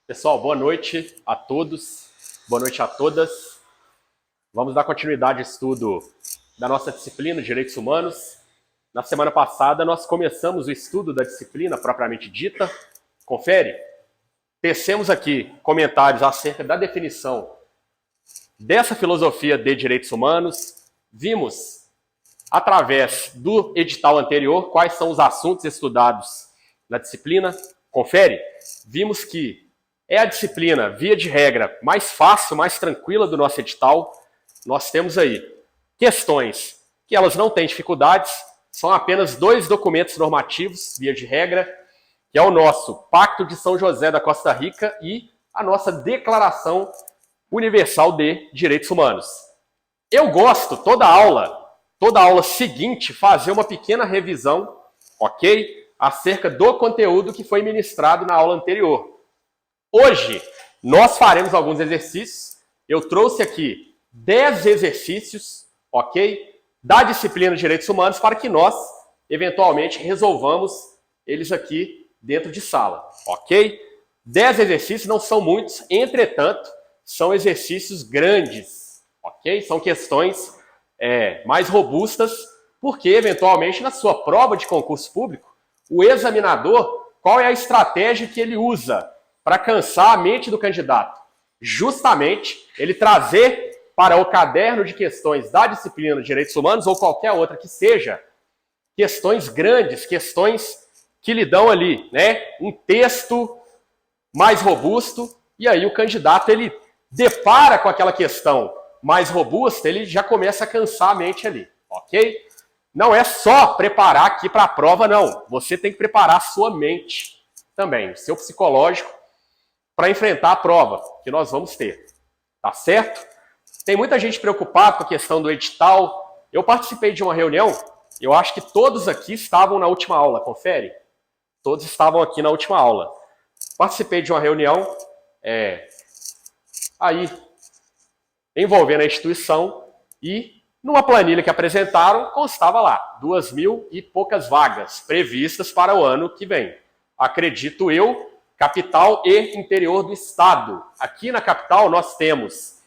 Pessoal, boa noite a todos, boa noite a todas. Vamos dar continuidade ao estudo da nossa disciplina de Direitos Humanos. Na semana passada, nós começamos o estudo da disciplina propriamente dita. Confere? Tecemos aqui comentários acerca da definição dessa filosofia de direitos humanos. Vimos, através do edital anterior, quais são os assuntos estudados na disciplina. Confere? Vimos que é a disciplina, via de regra, mais fácil, mais tranquila do nosso edital. Nós temos aí questões que elas não têm dificuldades, são apenas 2 documentos normativos, via de regra, que é o nosso Pacto de São José da Costa Rica e a nossa Declaração Universal de Direitos Humanos. Eu gosto, toda aula seguinte, fazer uma pequena revisão, ok? Acerca do conteúdo que foi ministrado na aula anterior. Hoje, nós faremos alguns exercícios. Eu trouxe aqui 10 exercícios, ok? Da disciplina de Direitos Humanos para que nós, eventualmente, resolvamos eles aqui dentro de sala, ok? 10 exercícios não são muitos, entretanto, são exercícios grandes, ok? São questões mais robustas, porque, eventualmente, na sua prova de concurso público, o examinador, qual é a estratégia que ele usa para cansar a mente do candidato? Justamente ele trazer para o caderno de questões da disciplina de Direitos Humanos ou qualquer outra que seja, questões grandes, questões que lhe dão ali, né, um texto mais robusto, e aí o candidato ele depara com aquela questão mais robusta, ele já começa a cansar a mente ali, ok? Não é só preparar aqui para a prova, não. Você tem que preparar a sua mente também, o seu psicológico, para enfrentar a prova que nós vamos ter. Tá certo? Tem muita gente preocupada com a questão do edital. Eu participei de uma reunião, eu acho que todos aqui estavam na última aula, confere? Todos estavam aqui na última aula. Participei de uma reunião aí envolvendo a instituição e numa planilha que apresentaram, constava lá 2.000 e poucas vagas previstas para o ano que vem. Acredito eu, capital e interior do estado. Aqui na capital nós temos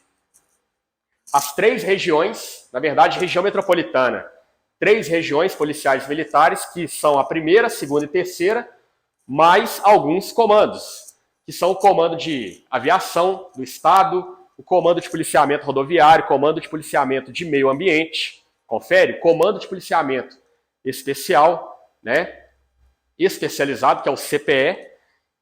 as 3 regiões, na verdade região metropolitana, 3 regiões policiais militares, que são a primeira, segunda e terceira, mais alguns comandos, que são o comando de aviação do estado, o comando de policiamento rodoviário, comando de policiamento de meio ambiente, confere? Comando de policiamento especial, né? Especializado, que é o CPE,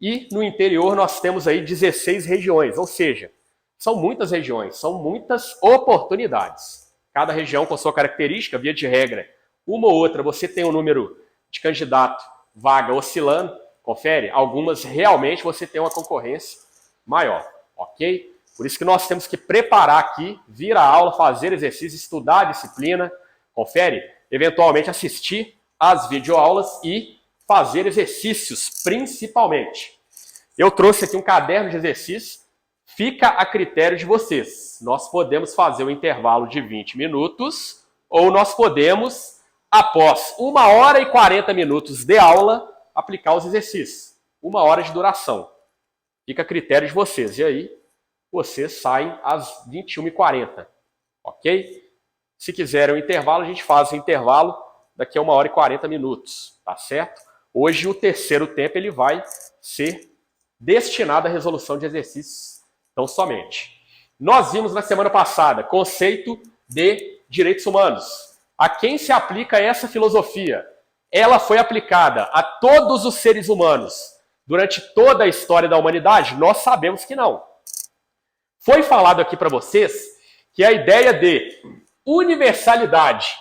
e no interior nós temos aí 16 regiões, ou seja, são muitas regiões, são muitas oportunidades. Cada região com sua característica, via de regra, uma ou outra você tem um número de candidato, vaga oscilando, confere? Algumas realmente você tem uma concorrência maior, ok? Por isso que nós temos que preparar aqui, vir à aula, fazer exercício, estudar a disciplina, confere? Eventualmente assistir às videoaulas e fazer exercícios, principalmente. Eu trouxe aqui um caderno de exercícios, fica a critério de vocês. Nós podemos fazer um intervalo de 20 minutos ou nós podemos, após 1h e 40 minutos de aula, aplicar os exercícios. 1 hora de duração. Fica a critério de vocês. E aí, vocês saem às 21h40, ok? Se quiserem um intervalo, a gente faz o intervalo daqui a 1h e 40 minutos, tá certo? Hoje o terceiro tempo ele vai ser destinado à resolução de exercícios tão somente. Nós vimos na semana passada conceito de direitos humanos. A quem se aplica essa filosofia? Ela foi aplicada a todos os seres humanos durante toda a história da humanidade? Nós sabemos que não. Foi falado aqui para vocês que a ideia de universalidade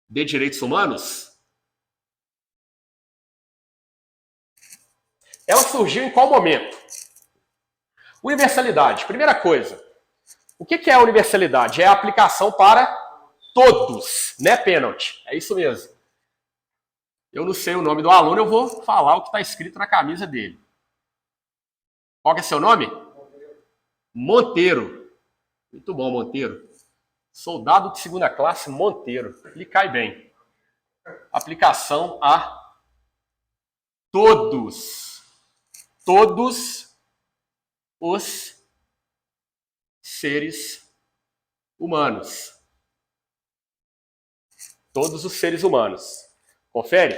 de direitos humanos, ela surgiu em qual momento? Universalidade, primeira coisa. O que é a universalidade? É a aplicação para todos, né, pênalti? É isso mesmo. Eu não sei o nome do aluno, eu vou falar o que está escrito na camisa dele. Qual que é seu nome? Monteiro. Muito bom, Monteiro. Soldado de 2ª classe, Monteiro. Lhe cai bem. Aplicação a todos os seres humanos. Todos os seres humanos. Confere?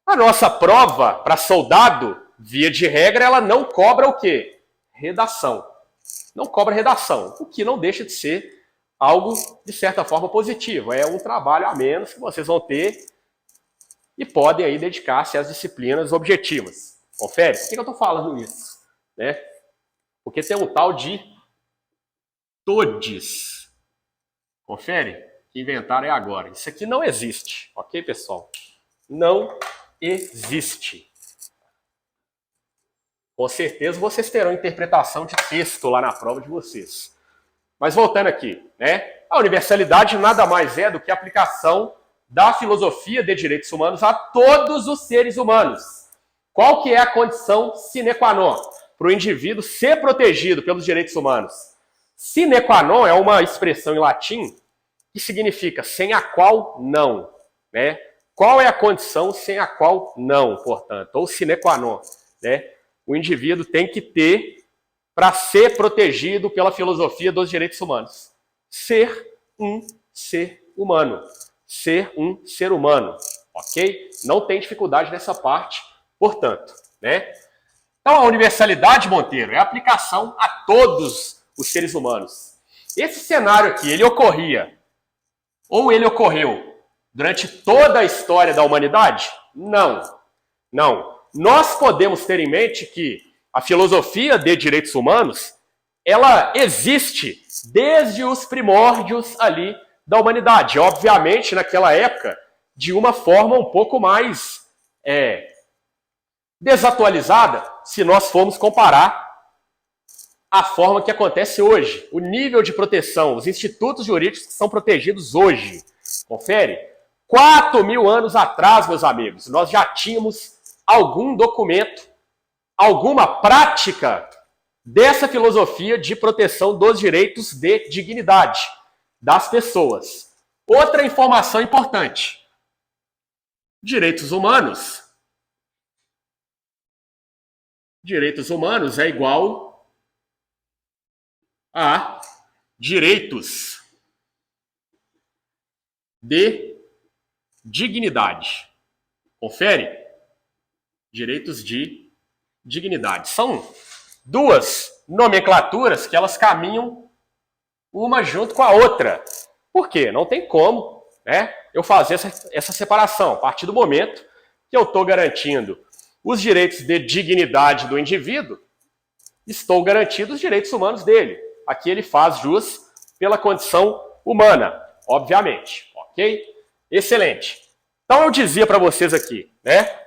A nossa prova para soldado, via de regra, ela não cobra o quê? Redação. Não cobra redação, o que não deixa de ser algo, de certa forma, positivo. É um trabalho a menos que vocês vão ter e podem aí dedicar-se às disciplinas objetivas. Confere? Por que eu estou falando isso? Né? Porque tem um tal de TODES. Confere? Que inventaram é agora. Isso aqui não existe, ok, pessoal? Não existe. Com certeza vocês terão interpretação de texto lá na prova de vocês. Mas voltando aqui, né? A universalidade nada mais é do que a aplicação da filosofia de direitos humanos a todos os seres humanos. Qual que é a condição sine qua non para o indivíduo ser protegido pelos direitos humanos? Sine qua non é uma expressão em latim que significa sem a qual não, né? Qual é a condição sem a qual não, portanto, ou sine qua non, né? O indivíduo tem que ter para ser protegido pela filosofia dos direitos humanos. Ser um ser humano. Ser um ser humano, ok? Não tem dificuldade nessa parte, portanto, né? Então, a universalidade, Monteiro, é a aplicação a todos os seres humanos. Esse cenário aqui, ele ocorria, ou ele ocorreu durante toda a história da humanidade? Não. Não. Nós podemos ter em mente que a filosofia de direitos humanos, ela existe desde os primórdios ali da humanidade. Obviamente, naquela época, de uma forma um pouco mais desatualizada, se nós formos comparar a forma que acontece hoje. O nível de proteção, os institutos jurídicos que são protegidos hoje. Confere? 4.000 anos atrás, meus amigos, nós já tínhamos algum documento, alguma prática dessa filosofia de proteção dos direitos de dignidade das pessoas. Outra informação importante. Direitos humanos é igual a direitos de dignidade. Confere? Direitos de dignidade. São duas nomenclaturas que elas caminham uma junto com a outra. Por quê? Não tem como, né, eu fazer essa separação. A partir do momento que eu estou garantindo os direitos de dignidade do indivíduo, estou garantindo os direitos humanos dele. Aqui ele faz jus pela condição humana, obviamente. Ok? Excelente. Então eu dizia para vocês aqui, né?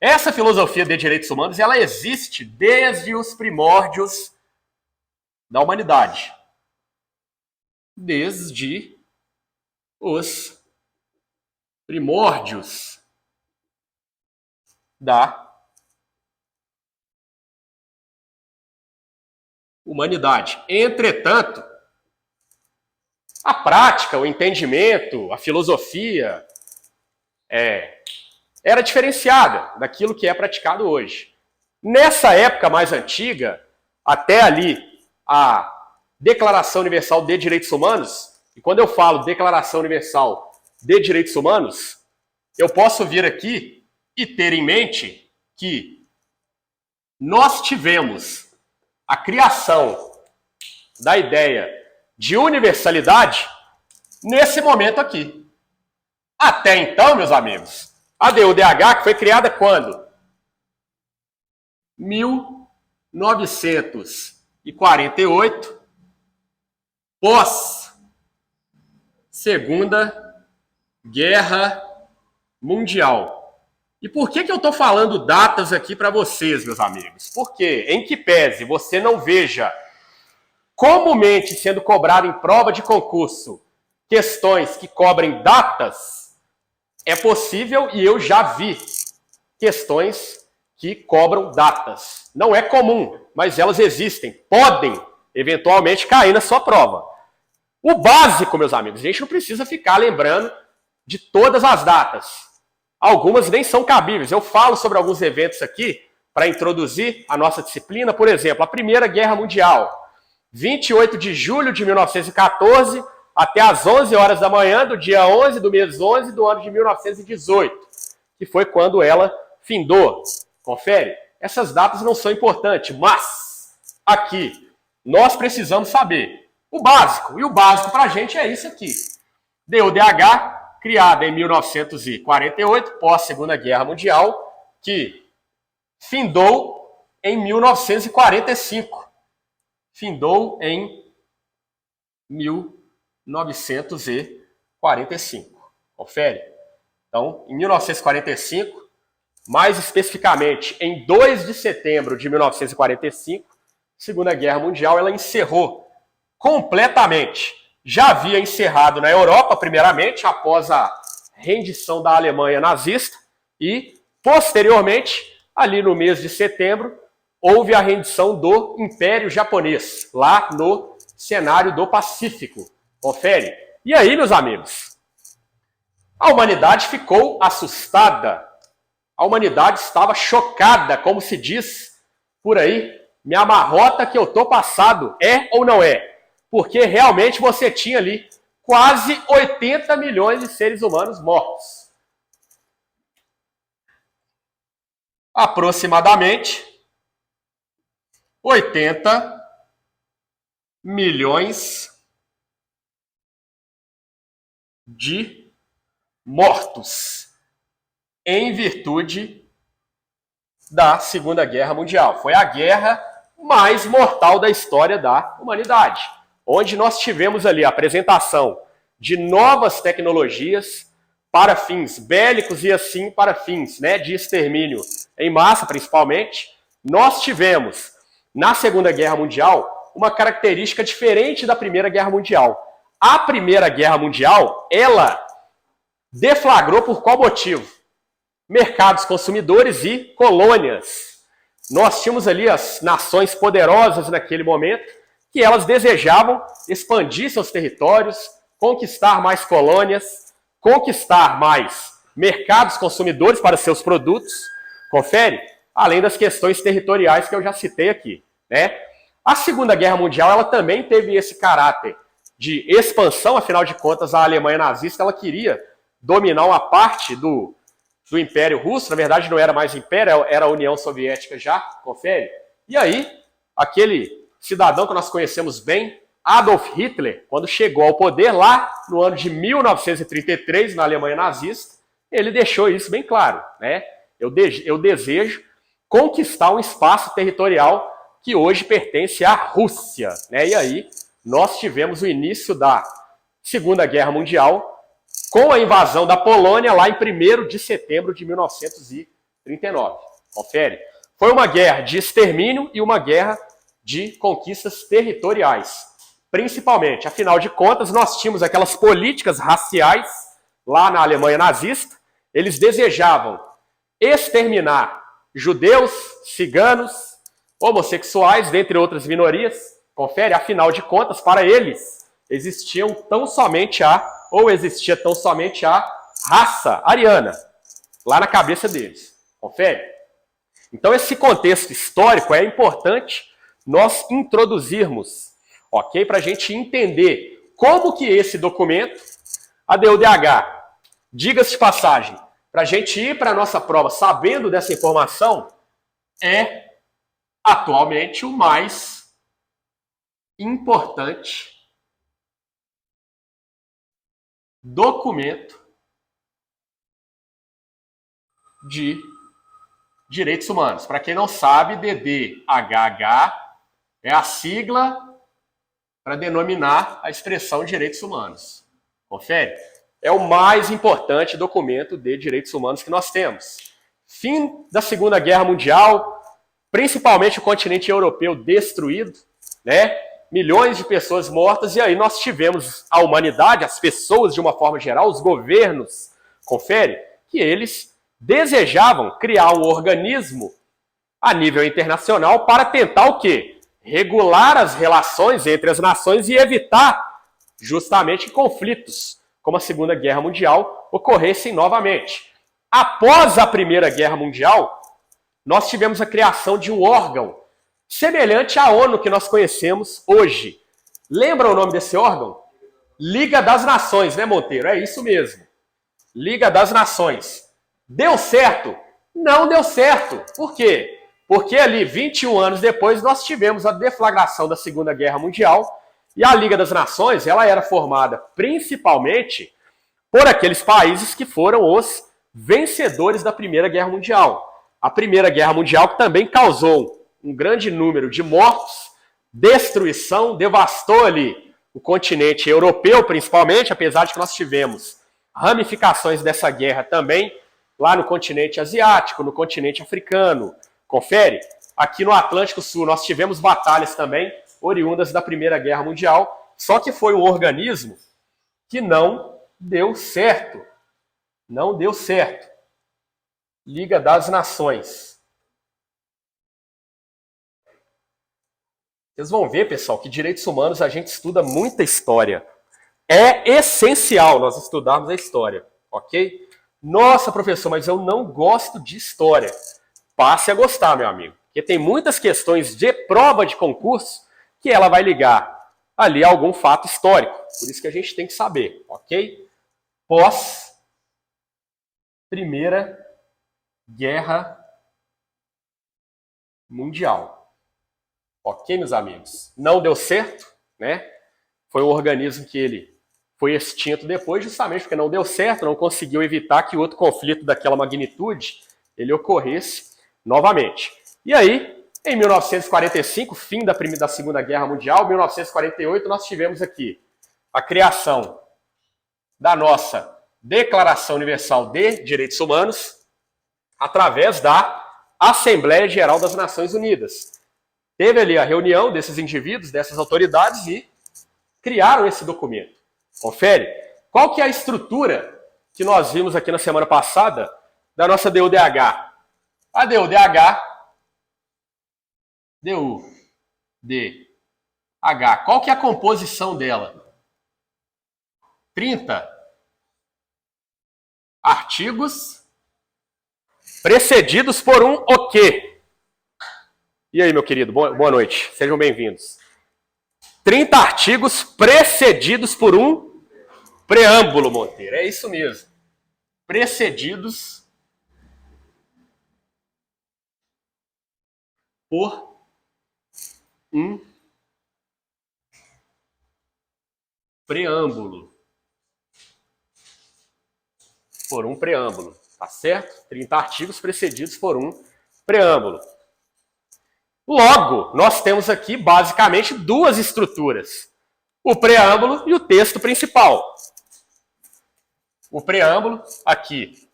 Essa filosofia de direitos humanos, ela existe desde os primórdios da humanidade. Desde os primórdios da humanidade. Entretanto, a prática, o entendimento, a filosofia era diferenciada daquilo que é praticado hoje. Nessa época mais antiga, até ali a Declaração Universal de Direitos Humanos, e quando eu falo Declaração Universal de Direitos Humanos, eu posso vir aqui e ter em mente que nós tivemos a criação da ideia de universalidade nesse momento aqui. Até então, meus amigos, a DUDH, que foi criada quando? 1948, pós Segunda Guerra Mundial. E por que eu estou falando datas aqui para vocês, meus amigos? Porque, em que pese você não veja comumente sendo cobrado em prova de concurso questões que cobrem datas, é possível e eu já vi questões que cobram datas. Não é comum, mas elas existem. Podem, eventualmente, cair na sua prova. O básico, meus amigos, a gente não precisa ficar lembrando de todas as datas. algumas nem são cabíveis. Eu falo sobre alguns eventos aqui para introduzir a nossa disciplina. Por exemplo, a Primeira Guerra Mundial, 28 de julho de 1914, até às 11 horas da manhã do dia 11 do mês 11 do ano de 1918, que foi quando ela findou. Confere? Essas datas não são importantes, mas aqui nós precisamos saber o básico. E o básico para a gente é isso aqui. DUDH, criada em 1948, pós-Segunda Guerra Mundial, que findou em 1945. Findou em 1945. Confere? Então, em 1945, mais especificamente em 2 de setembro de 1945, Segunda Guerra Mundial, ela encerrou completamente. Já havia encerrado na Europa, primeiramente, após a rendição da Alemanha nazista, e, posteriormente, ali no mês de setembro, houve a rendição do Império Japonês, lá no cenário do Pacífico. Confere? E aí, meus amigos? A humanidade ficou assustada. A humanidade estava chocada, como se diz por aí. Me amarrota que eu tô passado, é ou não é? Porque realmente você tinha ali quase 80 milhões de seres humanos mortos. Aproximadamente 80 milhões de mortos em virtude da Segunda Guerra Mundial. Foi a guerra mais mortal da história da humanidade, onde nós tivemos ali a apresentação de novas tecnologias para fins bélicos e assim para fins, né, de extermínio em massa, principalmente. Nós tivemos, na Segunda Guerra Mundial, uma característica diferente da Primeira Guerra Mundial. A Primeira Guerra Mundial, ela deflagrou por qual motivo? Mercados consumidores e colônias. Nós tínhamos ali as nações poderosas naquele momento, que elas desejavam expandir seus territórios, conquistar mais colônias, conquistar mais mercados consumidores para seus produtos. Confere? Além das questões territoriais que eu já citei aqui, né? A Segunda Guerra Mundial, ela também teve esse caráter de expansão. Afinal de contas, a Alemanha nazista, ela queria dominar uma parte do Império Russo. Na verdade, não era mais Império, era a União Soviética já. Confere? E aí, aquele cidadão que nós conhecemos bem, Adolf Hitler, quando chegou ao poder lá no ano de 1933, na Alemanha nazista, ele deixou isso bem claro, né? Eu desejo conquistar um espaço territorial que hoje pertence à Rússia, né? E aí nós tivemos o início da Segunda Guerra Mundial com a invasão da Polônia lá em 1º de setembro de 1939. Confere? Foi uma guerra de extermínio e uma guerra de conquistas territoriais, principalmente. Afinal de contas, nós tínhamos aquelas políticas raciais lá na Alemanha nazista. Eles desejavam exterminar judeus, ciganos, homossexuais, dentre outras minorias. Confere? Afinal de contas, para eles, existia tão somente a raça ariana, lá na cabeça deles. Confere? Então, esse contexto histórico é importante nós introduzirmos, ok? Para a gente entender como que esse documento, a DUDH, diga-se de passagem, para a gente ir para a nossa prova sabendo dessa informação, é atualmente o mais importante documento de direitos humanos. Para quem não sabe, DDHH é a sigla para denominar a expressão direitos humanos. Confere? É o mais importante documento de direitos humanos que nós temos. Fim da Segunda Guerra Mundial, principalmente o continente europeu destruído, né? Milhões de pessoas mortas, e aí nós tivemos a humanidade, as pessoas de uma forma geral, os governos, confere, que eles desejavam criar um organismo a nível internacional para tentar o quê? Regular as relações entre as nações e evitar justamente conflitos, como a Segunda Guerra Mundial, ocorressem novamente. Após a Primeira Guerra Mundial, nós tivemos a criação de um órgão semelhante à ONU que nós conhecemos hoje. Lembra o nome desse órgão? Liga das Nações, né, Monteiro? É isso mesmo. Liga das Nações. Deu certo? Não deu certo. Por quê? Porque ali, 21 anos depois, nós tivemos a deflagração da Segunda Guerra Mundial e a Liga das Nações, ela era formada principalmente por aqueles países que foram os vencedores da Primeira Guerra Mundial. A Primeira Guerra Mundial que também causou um grande número de mortos, destruição, devastou ali o continente europeu, principalmente, apesar de que nós tivemos ramificações dessa guerra também lá no continente asiático, no continente africano. Confere? Aqui no Atlântico Sul nós tivemos batalhas também oriundas da Primeira Guerra Mundial, só que foi um organismo que não deu certo. Não deu certo. Liga das Nações. Vocês vão ver, pessoal, que direitos humanos a gente estuda muita história. É essencial nós estudarmos a história, ok? Nossa, professor, mas eu não gosto de história. Passe a gostar, meu amigo. Porque tem muitas questões de prova de concurso que ela vai ligar ali a algum fato histórico. Por isso que a gente tem que saber, ok? Pós Primeira Guerra Mundial. Ok, meus amigos? Não deu certo, né? Foi um organismo que ele foi extinto depois, justamente porque não deu certo, não conseguiu evitar que outro conflito daquela magnitude ele ocorresse novamente. E aí, em 1945, fim da Segunda Guerra Mundial, 1948, nós tivemos aqui a criação da nossa Declaração Universal de Direitos Humanos através da Assembleia Geral das Nações Unidas. Teve ali a reunião desses indivíduos, dessas autoridades e criaram esse documento. Confere? Qual que é a estrutura que nós vimos aqui na semana passada da nossa DUDH? A DUDH, qual que é a composição dela? 30 artigos precedidos por um o quê? E aí, meu querido, boa noite, sejam bem-vindos. 30 artigos precedidos por um preâmbulo, Monteiro, é isso mesmo. Precedidos por um preâmbulo. Por um preâmbulo, tá certo? 30 artigos precedidos por um preâmbulo. Logo, nós temos aqui basicamente duas estruturas. O preâmbulo e o texto principal. O preâmbulo aqui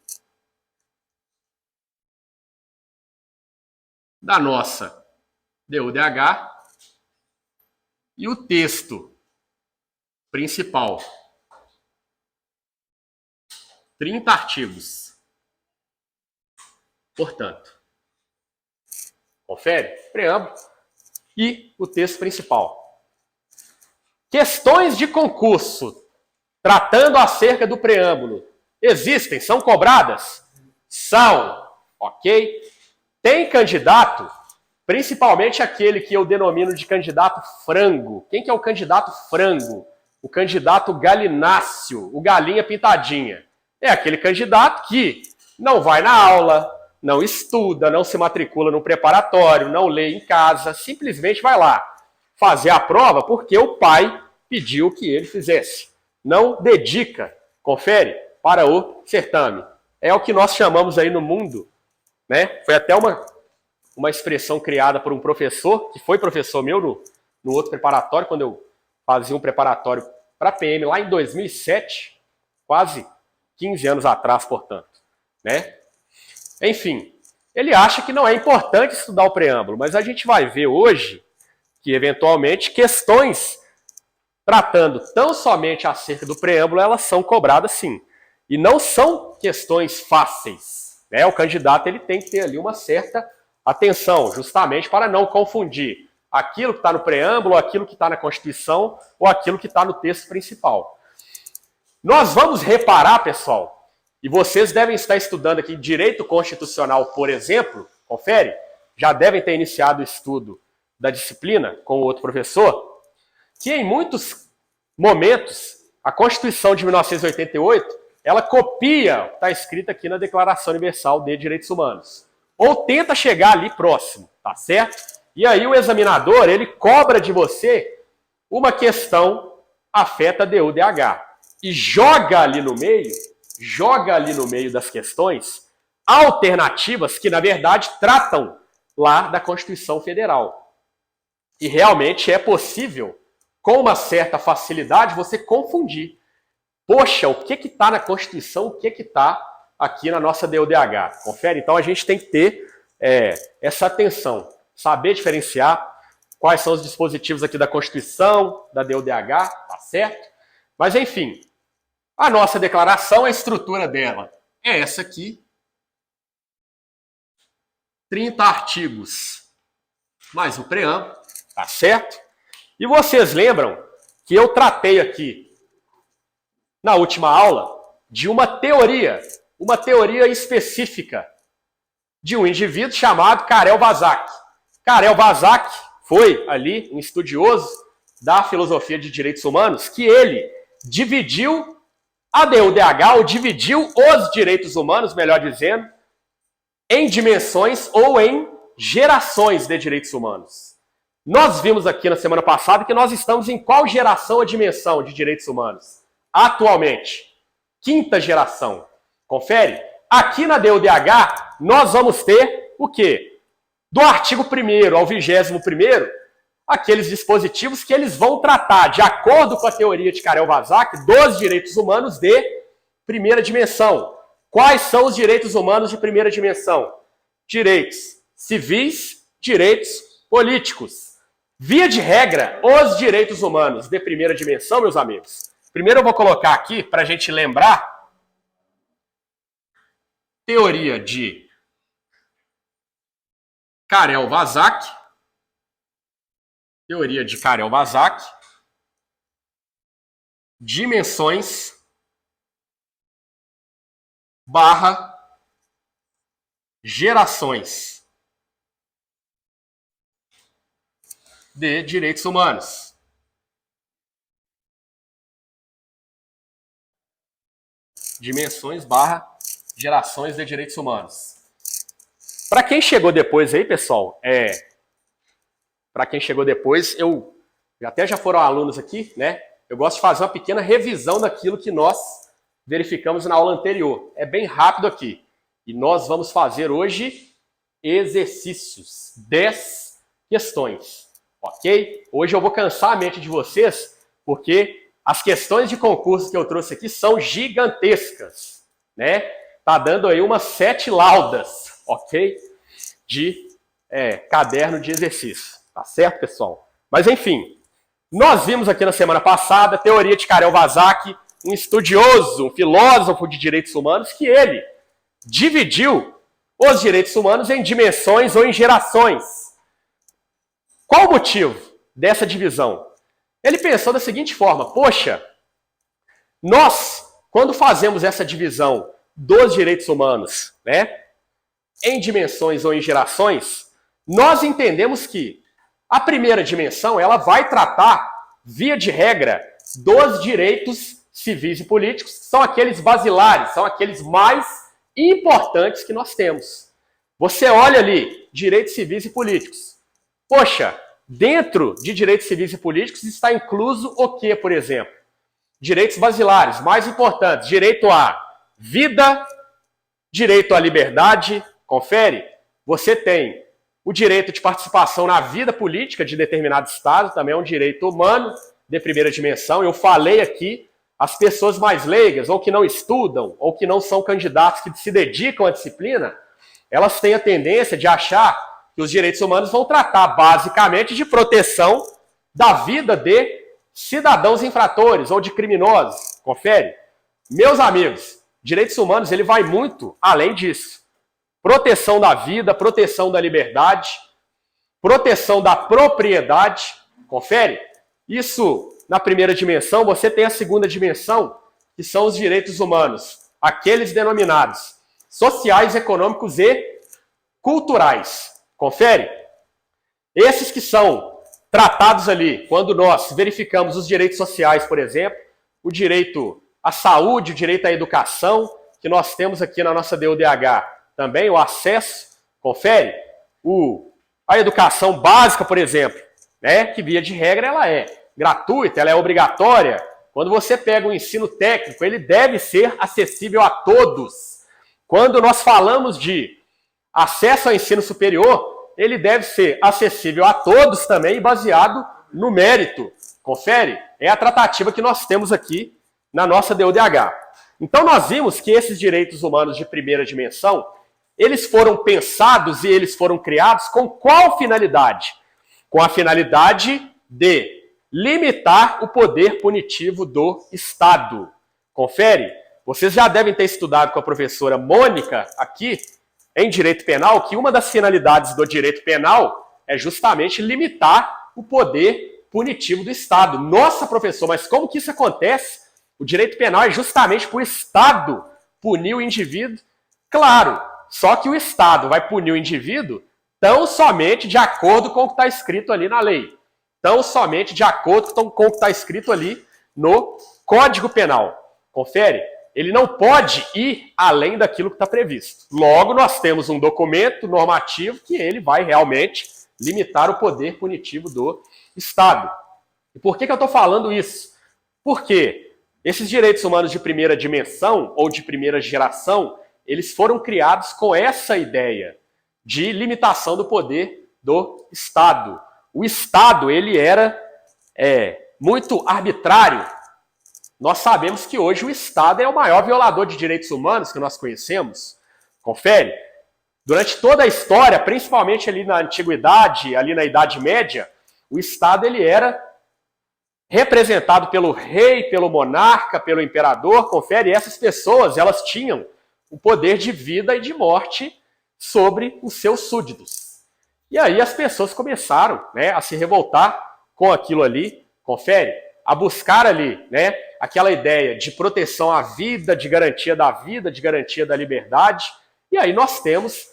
da nossa DUDH e o texto principal. 30 artigos. Portanto, confere? Preâmbulo e o texto principal. Questões de concurso tratando acerca do preâmbulo. Existem? São cobradas? São. Ok? Tem candidato, principalmente aquele que eu denomino de candidato frango. Quem que é o candidato frango? O candidato galináceo, o galinha pintadinha. É aquele candidato que não vai na aula, não estuda, não se matricula no preparatório, não lê em casa, simplesmente vai lá fazer a prova porque o pai pediu que ele fizesse. Não dedica, confere, para o certame. É o que nós chamamos aí no mundo, né? Foi até uma expressão criada por um professor, que foi professor meu no outro preparatório, quando eu fazia um preparatório para PM lá em 2007, quase 15 anos atrás, portanto, né? Enfim, ele acha que não é importante estudar o preâmbulo, mas a gente vai ver hoje que, eventualmente, questões tratando tão somente acerca do preâmbulo, elas são cobradas sim. E não são questões fáceis, né? O candidato ele tem que ter ali uma certa atenção, justamente para não confundir aquilo que está no preâmbulo, aquilo que está na Constituição ou aquilo que está no texto principal. Nós vamos reparar, pessoal, E vocês devem estar estudando aqui direito constitucional, por exemplo, confere, já devem ter iniciado o estudo da disciplina com o outro professor, que em muitos momentos a Constituição de 1988, ela copia, está escrito aqui na Declaração Universal de Direitos Humanos, ou tenta chegar ali próximo, tá certo? E aí o examinador, ele cobra de você uma questão afeta DU/DH e joga ali no meio das questões alternativas que, na verdade, tratam lá da Constituição Federal. E realmente é possível, com uma certa facilidade, você confundir. Poxa, o que está na Constituição, o que está aqui na nossa DU/DH? Confere? Então a gente tem que ter essa atenção, saber diferenciar quais são os dispositivos aqui da Constituição, da DU/DH, tá certo? Mas enfim, a nossa declaração, a estrutura dela é essa aqui. 30 artigos mais o preâmbulo, tá certo? E vocês lembram que eu tratei aqui, na última aula, de uma teoria específica de um indivíduo chamado Karel Vazak. Karel Vazak foi ali um estudioso da filosofia de direitos humanos que ele dividiu a DU/DH, ou dividiu os direitos humanos, melhor dizendo, em dimensões ou em gerações de direitos humanos. Nós vimos aqui na semana passada que nós estamos em qual geração ou dimensão de direitos humanos? Atualmente, 5ª geração. Confere? Aqui na DU/DH, nós vamos ter o quê? Do artigo 1º ao 21º, aqueles dispositivos que eles vão tratar, de acordo com a teoria de Karel Vazak, dos direitos humanos de primeira dimensão. Quais são os direitos humanos de primeira dimensão? Direitos civis, direitos políticos. Via de regra, os direitos humanos de primeira dimensão, meus amigos. Primeiro eu vou colocar aqui, para a gente lembrar, teoria de Karel Vazak. Teoria de Karel Vazak. Dimensões / gerações de direitos humanos. Dimensões / gerações de direitos humanos. Para quem chegou depois aí, pessoal, para quem chegou depois, já foram alunos aqui, né? Eu gosto de fazer uma pequena revisão daquilo que nós verificamos na aula anterior. É bem rápido aqui. E nós vamos fazer hoje exercícios, 10 questões, ok? Hoje eu vou cansar a mente de vocês, porque as questões de concurso que eu trouxe aqui são gigantescas, né? Tá dando aí umas 7 laudas, ok? De caderno de exercício, tá certo, pessoal? Mas enfim, nós vimos aqui na semana passada a teoria de Karel Vazak, um estudioso, um filósofo de direitos humanos, que ele dividiu os direitos humanos em dimensões ou em gerações. Qual o motivo dessa divisão? Ele pensou da seguinte forma: poxa, nós, quando fazemos essa divisão dos direitos humanos, né, em dimensões ou em gerações, nós entendemos que a primeira dimensão, ela vai tratar, via de regra, dos direitos civis e políticos, que são aqueles basilares, são aqueles mais importantes que nós temos. Você olha ali, direitos civis e políticos. Poxa, dentro de direitos civis e políticos está incluso o que, por exemplo? Direitos basilares, mais importantes: direito à vida, direito à liberdade. Confere? Você tem o direito de participação na vida política de determinado estado, também é um direito humano de primeira dimensão. Eu falei aqui, as pessoas mais leigas, ou que não estudam, ou que não são candidatos que se dedicam à disciplina, elas têm a tendência de achar que os direitos humanos vão tratar basicamente de proteção da vida de cidadãos infratores ou de criminosos. Confere? Meus amigos, direitos humanos, ele vai muito além disso. Proteção da vida, proteção da liberdade, proteção da propriedade. Confere? Isso na primeira dimensão. Você tem a segunda dimensão, que são os direitos humanos aqueles denominados sociais, econômicos e culturais. Confere? Esses que são tratados ali, quando nós verificamos os direitos sociais, por exemplo, o direito à saúde, o direito à educação, que nós temos aqui na nossa DUDH também, o acesso, confere? A educação básica, por exemplo, né, que via de regra ela é gratuita, ela é obrigatória. Quando você pega o ensino técnico, ele deve ser acessível a todos. Quando nós falamos de acesso ao ensino superior, ele deve ser acessível a todos também, baseado no mérito. Confere? É a tratativa que nós temos aqui na nossa DUDH. Então nós vimos que esses direitos humanos de primeira dimensão, eles foram pensados e eles foram criados com qual finalidade? Com a finalidade de limitar o poder punitivo do Estado. Confere? Vocês já devem ter estudado com a professora Mônica aqui, em Direito Penal, que uma das finalidades do direito penal é justamente limitar o poder punitivo do Estado. Nossa, professor, mas como que isso acontece? O direito penal é justamente para o Estado punir o indivíduo? Claro, só que o Estado vai punir o indivíduo tão somente de acordo com o que está escrito ali na lei. Tão somente de acordo com o que está escrito ali no Código Penal. Confere? Ele não pode ir além daquilo que está previsto. Logo, nós temos um documento normativo que ele vai realmente limitar o poder punitivo do Estado. E por que eu estou falando isso? Porque esses direitos humanos de primeira dimensão ou de primeira geração, eles foram criados com essa ideia de limitação do poder do Estado. O Estado, ele era muito arbitrário. Nós sabemos que hoje o Estado é o maior violador de direitos humanos que nós conhecemos. Confere? Durante toda a história, principalmente ali na Antiguidade, ali na Idade Média, o Estado ele era representado pelo rei, pelo monarca, pelo imperador. Confere? E essas pessoas, elas tinham o poder de vida e de morte sobre os seus súditos. E aí as pessoas começaram, né, a se revoltar com aquilo ali. Confere? A buscar ali, né, aquela ideia de proteção à vida, de garantia da vida, de garantia da liberdade. E aí nós temos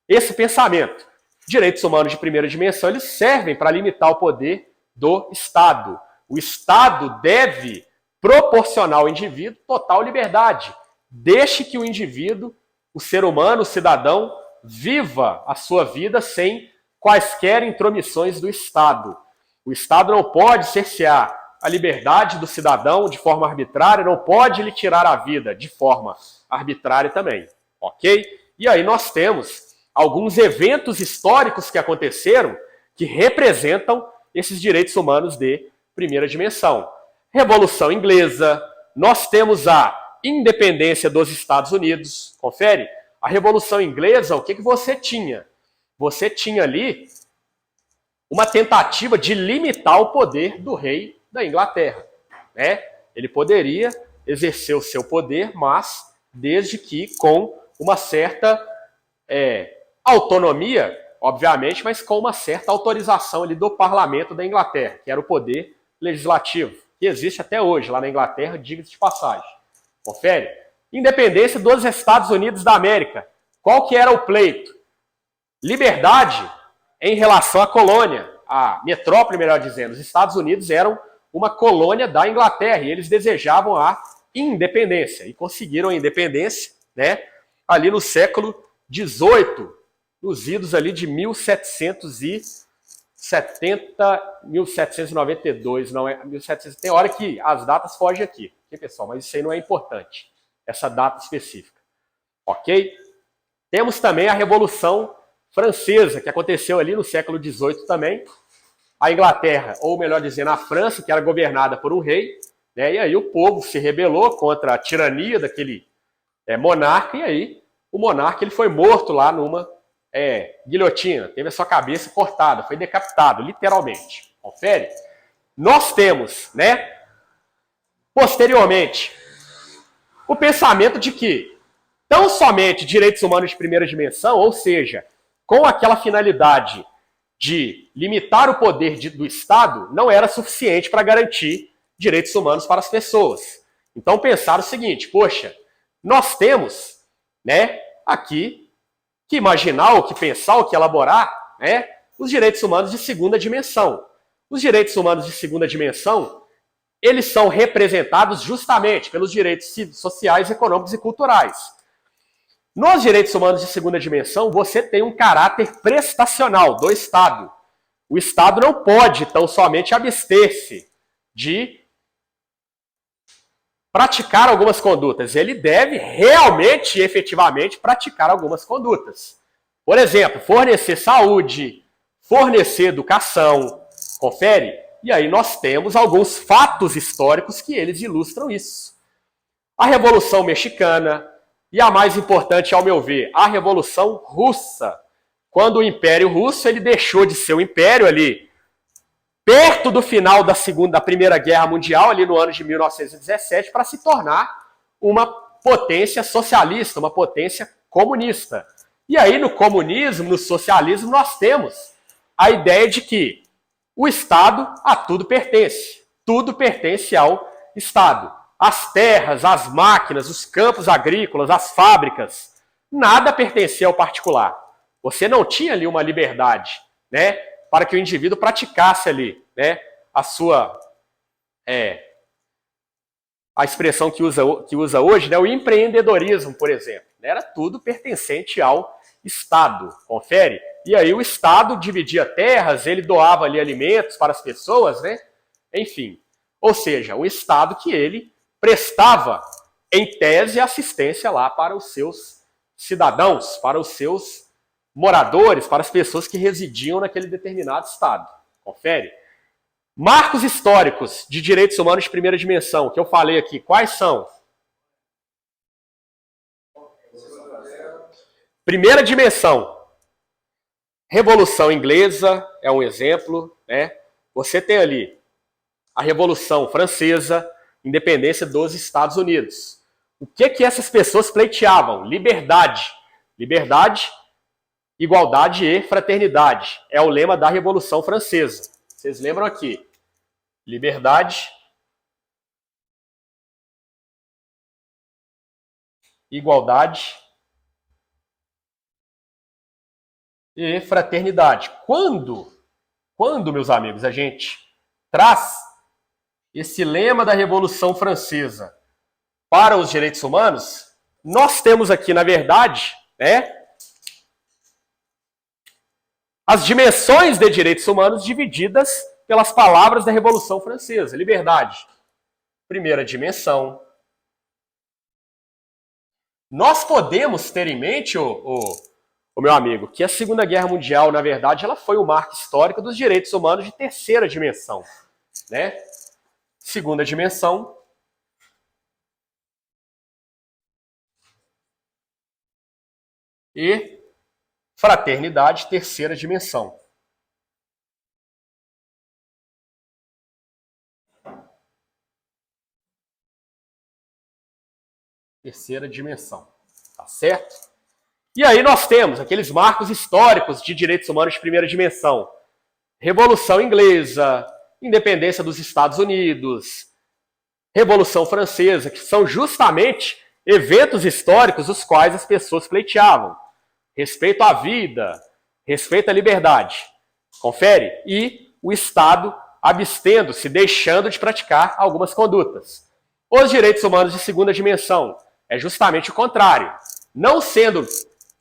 esse pensamento. Direitos humanos de primeira dimensão, eles servem para limitar o poder do Estado. O Estado deve proporcionar ao indivíduo total liberdade. Deixe que o indivíduo, o ser humano, o cidadão, viva a sua vida sem quaisquer intromissões do Estado. O Estado não pode cercear a liberdade do cidadão de forma arbitrária, não pode lhe tirar a vida de forma arbitrária também, ok? E aí nós temos alguns eventos históricos que aconteceram que representam esses direitos humanos de primeira dimensão. Revolução Inglesa, nós temos a independência dos Estados Unidos, confere? A Revolução Inglesa, o que você tinha? Você tinha ali uma tentativa de limitar o poder do rei da Inglaterra, né? Ele poderia exercer o seu poder, mas desde que com uma certa autonomia, obviamente, mas com uma certa autorização ali do parlamento da Inglaterra, que era o poder legislativo, que existe até hoje lá na Inglaterra, diga-se de passagem. Confere? Independência dos Estados Unidos da América. Qual que era o pleito? Liberdade em relação à colônia, a metrópole, melhor dizendo. Os Estados Unidos eram uma colônia da Inglaterra e eles desejavam a independência e conseguiram a independência, né, ali no século XVIII, nos idos ali de 1792, não é 1700, tem hora que as datas fogem aqui, ok, pessoal? Mas isso aí não é importante, essa data específica, ok? Temos também a Revolução Francesa, que aconteceu ali no século XVIII também. A Inglaterra, ou melhor dizendo, a França, que era governada por um rei, né, e aí o povo se rebelou contra a tirania daquele monarca, e aí o monarca ele foi morto lá numa guilhotina, teve a sua cabeça cortada, foi decapitado, literalmente. Confere? Nós temos, né, posteriormente, o pensamento de que tão somente direitos humanos de primeira dimensão, ou seja, com aquela finalidade de limitar o poder do Estado, não era suficiente para garantir direitos humanos para as pessoas. Então pensaram o seguinte, poxa, nós temos, né, aqui que imaginar, o que pensar, o que elaborar, né, os direitos humanos de segunda dimensão. Os direitos humanos de segunda dimensão, eles são representados justamente pelos direitos sociais, econômicos e culturais. Nos direitos humanos de segunda dimensão, você tem um caráter prestacional do Estado. O Estado não pode tão somente abster-se de praticar algumas condutas. Ele deve realmente e efetivamente praticar algumas condutas. Por exemplo, fornecer saúde, fornecer educação. Confere? E aí nós temos alguns fatos históricos que eles ilustram isso. A Revolução Mexicana e a mais importante, ao meu ver, a Revolução Russa. Quando o Império Russo ele deixou de ser um império ali perto do final da Primeira Guerra Mundial, ali no ano de 1917, para se tornar uma potência socialista, uma potência comunista. E aí no comunismo, no socialismo, nós temos a ideia de que o Estado a tudo pertence ao Estado. As terras, as máquinas, os campos agrícolas, as fábricas, nada pertencia ao particular. Você não tinha ali uma liberdade, né, para que o indivíduo praticasse ali, né, a expressão que usa hoje, né, o empreendedorismo, por exemplo. Era tudo pertencente ao Estado, confere? E aí o Estado dividia terras, ele doava ali alimentos para as pessoas, né? Enfim, ou seja, um Estado que ele prestava, em tese, assistência lá para os seus cidadãos, para os seus moradores, para as pessoas que residiam naquele determinado Estado. Confere? Marcos históricos de direitos humanos de primeira dimensão, que eu falei aqui, quais são? Primeira dimensão. Revolução Inglesa é um exemplo, né? Você tem ali a Revolução Francesa, independência dos Estados Unidos. O que essas pessoas pleiteavam? Liberdade. Liberdade, igualdade e fraternidade. É o lema da Revolução Francesa. Vocês lembram aqui? Liberdade, igualdade e fraternidade. Quando, meus amigos, a gente traz esse lema da Revolução Francesa para os direitos humanos, nós temos aqui, na verdade, né, as dimensões de direitos humanos divididas pelas palavras da Revolução Francesa. Liberdade, primeira dimensão. Nós podemos ter em mente, o meu amigo, que a Segunda Guerra Mundial, na verdade, ela foi um marco histórico dos direitos humanos de terceira dimensão, né? Segunda dimensão. E fraternidade, terceira dimensão. Terceira dimensão. Tá certo? E aí nós temos aqueles marcos históricos de direitos humanos de primeira dimensão. Revolução Inglesa, independência dos Estados Unidos, Revolução Francesa, que são justamente eventos históricos os quais as pessoas pleiteavam. Respeito à vida, respeito à liberdade. Confere? E o Estado abstendo-se, deixando de praticar algumas condutas. Os direitos humanos de segunda dimensão é justamente o contrário. Não sendo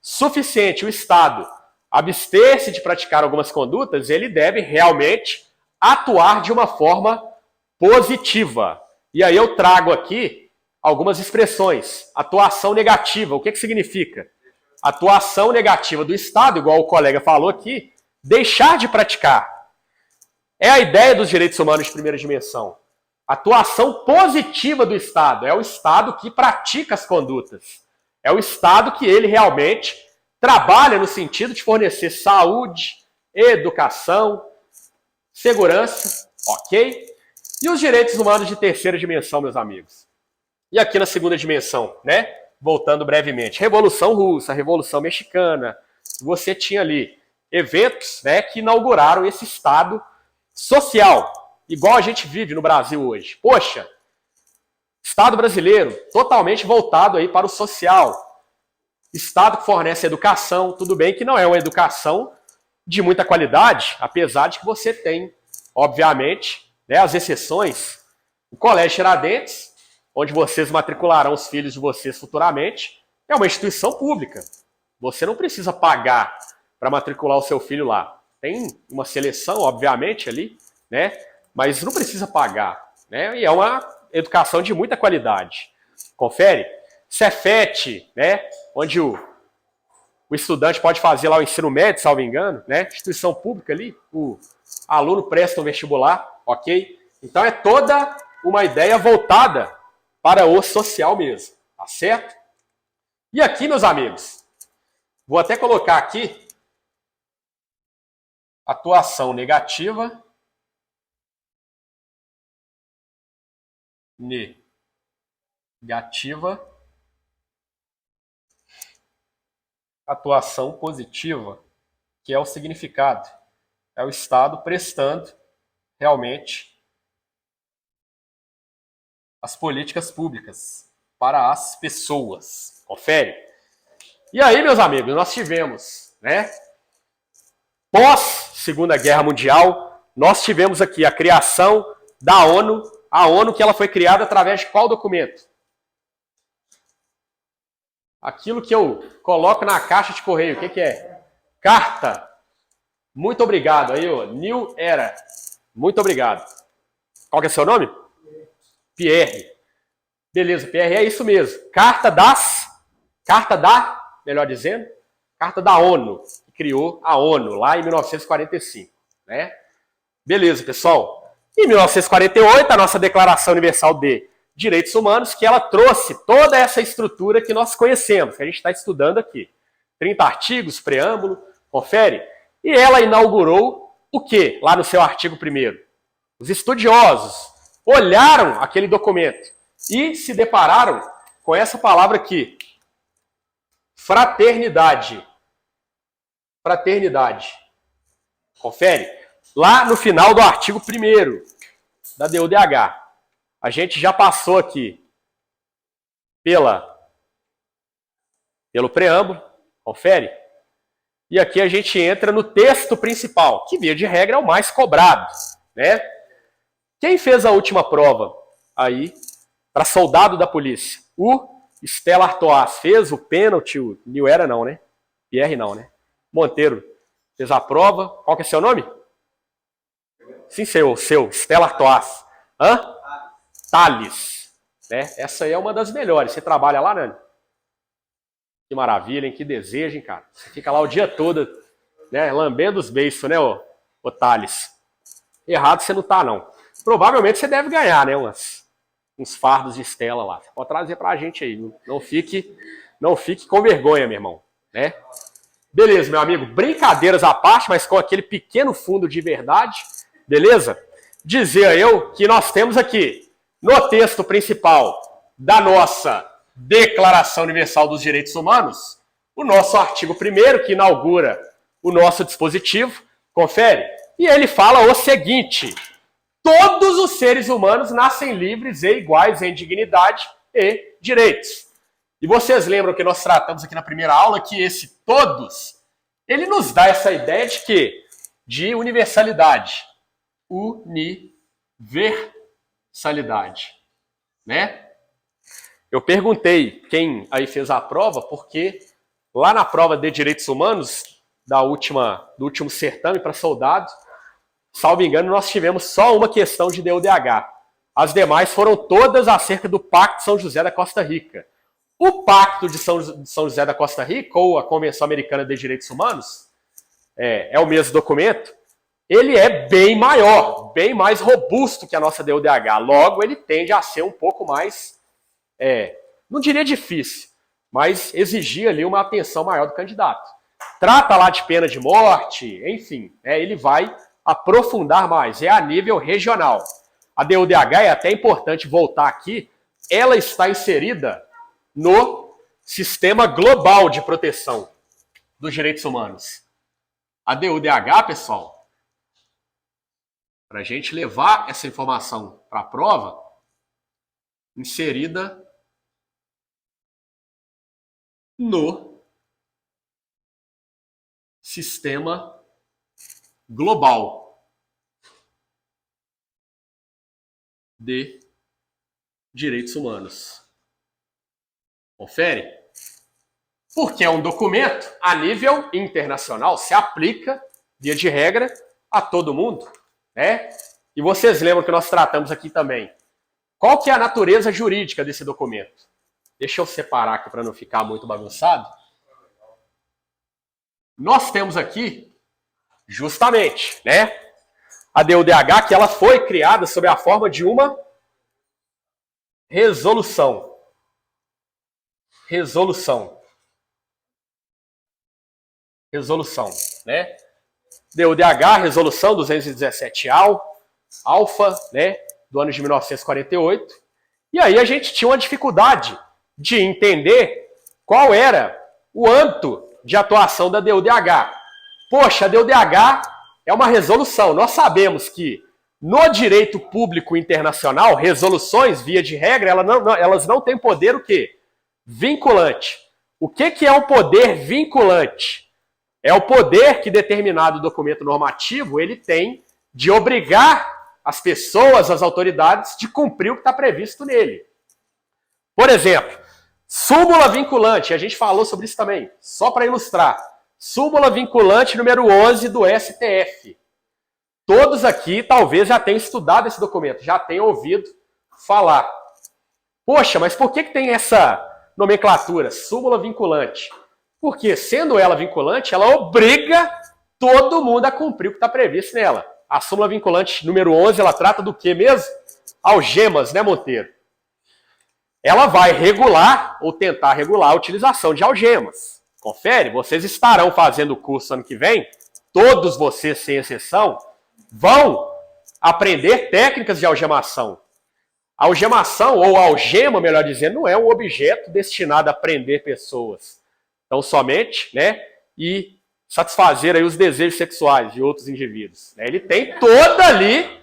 suficiente o Estado abster-se de praticar algumas condutas, ele deve realmente atuar de uma forma positiva. E aí eu trago aqui algumas expressões. Atuação negativa, o que significa? Atuação negativa do Estado, igual o colega falou aqui, deixar de praticar. É a ideia dos direitos humanos de primeira dimensão. Atuação positiva do Estado. É o Estado que pratica as condutas. É o Estado que ele realmente trabalha no sentido de fornecer saúde, educação, segurança, ok? E os direitos humanos de terceira dimensão, meus amigos? E aqui na segunda dimensão, né? Voltando brevemente, Revolução Russa, Revolução Mexicana, você tinha ali eventos, né, que inauguraram esse Estado social, igual a gente vive no Brasil hoje. Poxa, Estado brasileiro, totalmente voltado aí para o social. Estado que fornece educação, tudo bem que não é uma educação de muita qualidade, apesar de que você tem, obviamente, né, as exceções. O Colégio Tiradentes, onde vocês matricularão os filhos de vocês futuramente, é uma instituição pública. Você não precisa pagar para matricular o seu filho lá. Tem uma seleção, obviamente, ali, né? Mas não precisa pagar, né? E é uma educação de muita qualidade. Confere? Cefet, né? Onde o estudante pode fazer lá o ensino médio, salvo engano, né? Instituição pública ali, o aluno presta um vestibular, ok? Então é toda uma ideia voltada para o social mesmo, tá certo? E aqui, meus amigos, vou até colocar aqui atuação negativa, atuação positiva, que é o significado. É o Estado prestando realmente as políticas públicas para as pessoas. Confere? E aí, meus amigos, nós tivemos, né? Pós Segunda Guerra Mundial, nós tivemos aqui a criação da ONU, a ONU que ela foi criada através de qual documento? Aquilo que eu coloco na caixa de correio, o que é? Carta. Muito obrigado. Aí, ó, New Era. Muito obrigado. Qual que é seu nome? Pierre. Beleza, Pierre, é isso mesmo. Carta da, melhor dizendo, Carta da ONU, que criou a ONU lá em 1945, né? Beleza, pessoal. Em 1948, a nossa Declaração Universal de Direitos Humanos, que ela trouxe toda essa estrutura que nós conhecemos, que a gente está estudando aqui. 30 artigos, preâmbulo, confere. E ela inaugurou o quê? Lá no seu artigo 1º. Os estudiosos olharam aquele documento e se depararam com essa palavra aqui. Fraternidade. Fraternidade. Confere. Lá no final do artigo 1º da DUDH. A gente já passou aqui pelo preâmbulo. Confere. E aqui a gente entra no texto principal, que via de regra é o mais cobrado, né? Quem fez a última prova aí para soldado da polícia? O Stella Artois fez o pênalti, o New Era não, né? Pierre não, né? Monteiro fez a prova. Qual que é seu nome? Sim, seu Stella Artois. Hã? Thales. Né? Essa aí é uma das melhores. Você trabalha lá, Nani? Que maravilha, hein? Que desejo, hein, cara? Você fica lá o dia todo, né? Lambendo os beiços, né, ô Thales? Errado você não tá, não. Provavelmente você deve ganhar, né? Uns fardos de Stella lá. Você pode trazer pra gente aí. Não fique com vergonha, meu irmão. Né? Beleza, meu amigo. Brincadeiras à parte, mas com aquele pequeno fundo de verdade. Beleza? Dizer eu que nós temos aqui, no texto principal da nossa Declaração Universal dos Direitos Humanos, o nosso artigo 1º, que inaugura o nosso dispositivo. Confere? E ele fala o seguinte: todos os seres humanos nascem livres e iguais em dignidade e direitos. E vocês lembram que nós tratamos aqui na primeira aula que esse todos, ele nos dá essa ideia de quê? De universalidade. Universalidade. Né? Eu perguntei quem aí fez a prova, porque lá na prova de Direitos Humanos, do último certame para soldado, salvo engano, nós tivemos só uma questão de DUDH. As demais foram todas acerca do Pacto de São José da Costa Rica. O Pacto de São José da Costa Rica, ou a Convenção Americana de Direitos Humanos, é o mesmo documento, ele é bem maior, bem mais robusto que a nossa DUDH. Logo, ele tende a ser um pouco mais, não diria difícil, mas exigir ali uma atenção maior do candidato. Trata lá de pena de morte, enfim, ele vai aprofundar mais, é a nível regional. A DUDH, é até importante voltar aqui, ela está inserida no Sistema Global de Proteção dos Direitos Humanos. A DUDH, pessoal, para a gente levar essa informação para a prova, inserida no sistema global de direitos humanos. Confere? Porque é um documento a nível internacional, se aplica, via de regra, a todo mundo, né? E vocês lembram que nós tratamos aqui também. Qual que é a natureza jurídica desse documento? Deixa eu separar aqui para não ficar muito bagunçado. Nós temos aqui, justamente, né, a DUDH, que ela foi criada sob a forma de uma resolução. Resolução, né? DUDH, resolução 217 alfa, né, do ano de 1948. E aí a gente tinha uma dificuldade de entender qual era o âmbito de atuação da DUDH. Poxa, a DUDH é uma resolução. Nós sabemos que no direito público internacional, resoluções, via de regra, elas não têm poder o quê? Vinculante. O que é um poder vinculante? É o poder que determinado documento normativo ele tem de obrigar as pessoas, as autoridades, de cumprir o que está previsto nele. Por exemplo, súmula vinculante, a gente falou sobre isso também, só para ilustrar. Súmula vinculante número 11 do STF. Todos aqui talvez já tenham estudado esse documento, já tenham ouvido falar. Poxa, mas por que tem essa nomenclatura, súmula vinculante? Porque, sendo ela vinculante, ela obriga todo mundo a cumprir o que está previsto nela. A súmula vinculante número 11, ela trata do que mesmo? Algemas, né, Monteiro? Ela vai regular, ou tentar regular, a utilização de algemas. Confere? Vocês estarão fazendo o curso ano que vem, todos vocês, sem exceção, vão aprender técnicas de algemação. A algemação, ou a algema, melhor dizendo, não é um objeto destinado a prender pessoas. Então, somente, né, e satisfazer aí os desejos sexuais de outros indivíduos. Ele tem toda ali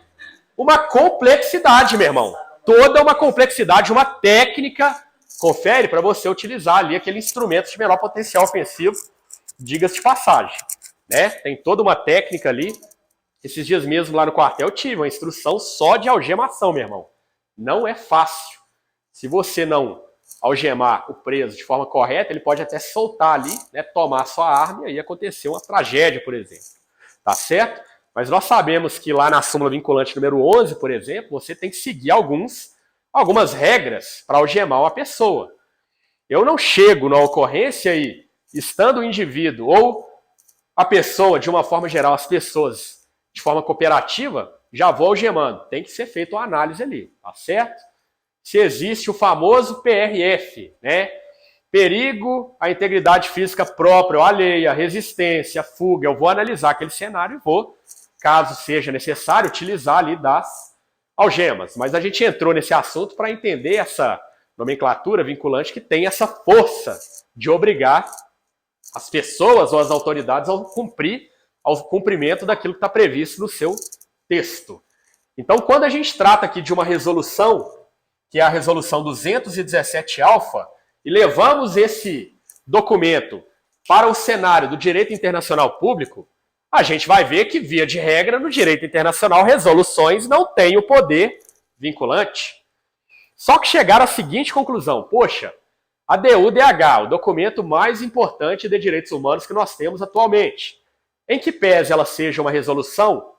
uma complexidade, meu irmão. Toda uma complexidade, uma técnica, confere, para você utilizar ali aquele instrumento de menor potencial ofensivo, diga-se de passagem. Né? Tem toda uma técnica ali. Esses dias mesmo lá no quartel eu tive uma instrução só de algemação, meu irmão. Não é fácil. Se você não algemar o preso de forma correta, ele pode até soltar ali, né, tomar sua arma e aí acontecer uma tragédia, por exemplo. Tá certo? Mas nós sabemos que lá na súmula vinculante número 11, por exemplo, você tem que seguir algumas regras para algemar uma pessoa. Eu não chego na ocorrência e, estando o indivíduo ou a pessoa, de uma forma geral, as pessoas de forma cooperativa, já vou algemando. Tem que ser feita uma análise ali, tá certo? Se existe o famoso PRF, né? Perigo à integridade física própria ou alheia, resistência, fuga. Eu vou analisar aquele cenário e vou, caso seja necessário, utilizar ali das algemas. Mas a gente entrou nesse assunto para entender essa nomenclatura vinculante que tem essa força de obrigar as pessoas ou as autoridades ao cumprimento daquilo que está previsto no seu texto. Então, quando a gente trata aqui de uma resolução, que é a resolução 217 alfa, e levamos esse documento para o cenário do direito internacional público, a gente vai ver que, via de regra, no direito internacional, resoluções não têm o poder vinculante. Só que chegaram à seguinte conclusão: poxa, a DUDH, o documento mais importante de direitos humanos que nós temos atualmente, em que pese ela seja uma resolução,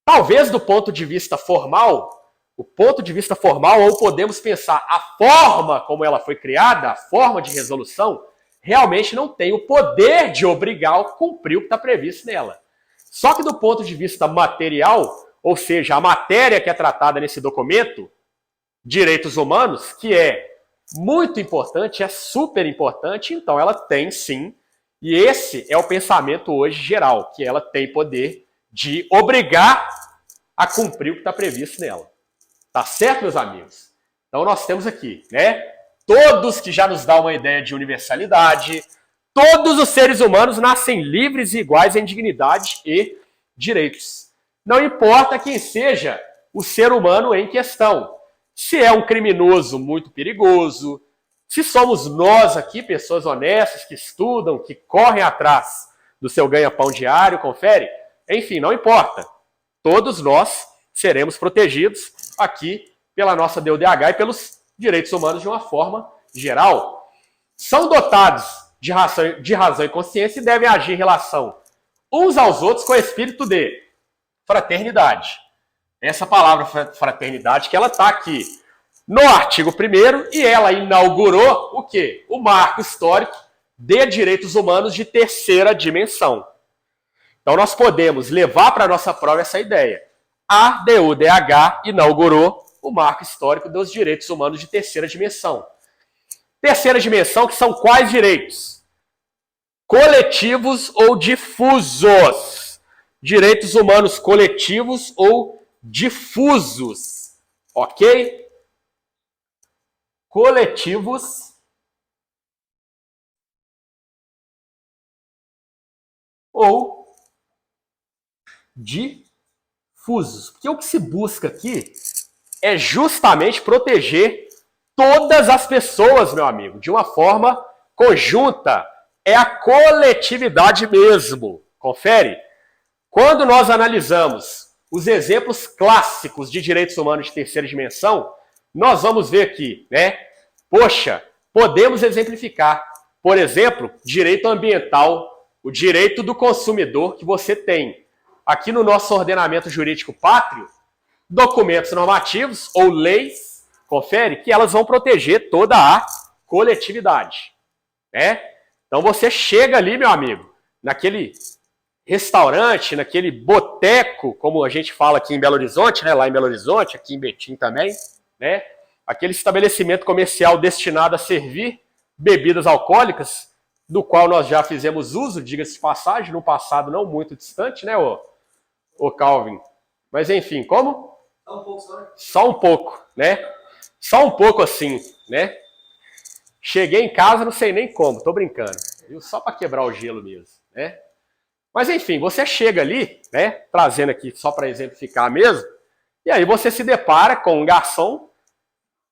talvez do ponto de vista formal, ou podemos pensar a forma como ela foi criada, a forma de resolução, realmente não tem o poder de obrigar a cumprir o que está previsto nela. Só que do ponto de vista material, ou seja, a matéria que é tratada nesse documento, direitos humanos, que é muito importante, é super importante, então ela tem sim, e esse é o pensamento hoje geral, que ela tem poder de obrigar a cumprir o que está previsto nela. Tá certo, meus amigos? Então nós temos aqui, né? Todos que já nos dão uma ideia de universalidade, todos os seres humanos nascem livres e iguais em dignidade e direitos. Não importa quem seja o ser humano em questão. se é um criminoso muito perigoso, se somos nós aqui, pessoas honestas, que estudam, que correm atrás do seu ganha-pão diário, confere, enfim, não importa. Todos nós seremos protegidos aqui pela nossa DUDH e pelos direitos humanos de uma forma geral. São dotados de razão e consciência e devem agir em relação uns aos outros com espírito de fraternidade. Essa palavra fraternidade que ela está aqui no artigo 1º e ela inaugurou o quê? O marco histórico de direitos humanos de terceira dimensão. Então nós podemos levar para a nossa prova essa ideia. A DUDH inaugurou o marco histórico dos direitos humanos de terceira dimensão. Terceira dimensão, que são quais direitos? Coletivos ou difusos. Direitos humanos coletivos ou difusos. Ok? Coletivos ou difusos. Porque o que se busca aqui é justamente proteger todas as pessoas, meu amigo, de uma forma conjunta. É a coletividade mesmo. Confere? Quando nós analisamos os exemplos clássicos de direitos humanos de terceira dimensão, nós vamos ver aqui, né? Poxa, podemos exemplificar. Por exemplo, direito ambiental, o direito do consumidor que você tem. Aqui no nosso ordenamento jurídico pátrio, documentos normativos ou leis, confere, que elas vão proteger toda a coletividade, né? Então você chega ali, meu amigo, naquele restaurante, naquele boteco, como a gente fala aqui em Belo Horizonte, né? Lá em Belo Horizonte, aqui em Betim também, né? Aquele estabelecimento comercial destinado a servir bebidas alcoólicas, do qual nós já fizemos uso, diga-se de passagem, no passado não muito distante, né, ô Calvin? Mas enfim, como? Só um pouco, só, né? Só um pouco, né? Só um pouco assim, né? Cheguei em casa, não sei nem como, tô brincando, viu? Só para quebrar o gelo mesmo, né? Mas enfim, você chega ali, né? Trazendo aqui só para exemplificar mesmo, e aí você se depara com um garçom,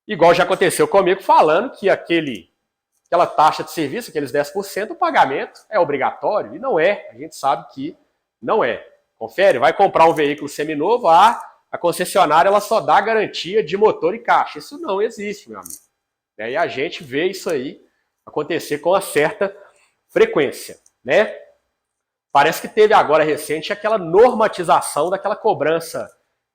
igual já aconteceu comigo, falando que aquela taxa de serviço, aqueles 10%, o pagamento é obrigatório, e não é, a gente sabe que não é. Confere, vai comprar um veículo seminovo, a concessionária ela só dá garantia de motor e caixa. Isso não existe, meu amigo. E a gente vê isso aí acontecer com uma certa frequência, né? Parece que teve agora recente aquela normatização daquela cobrança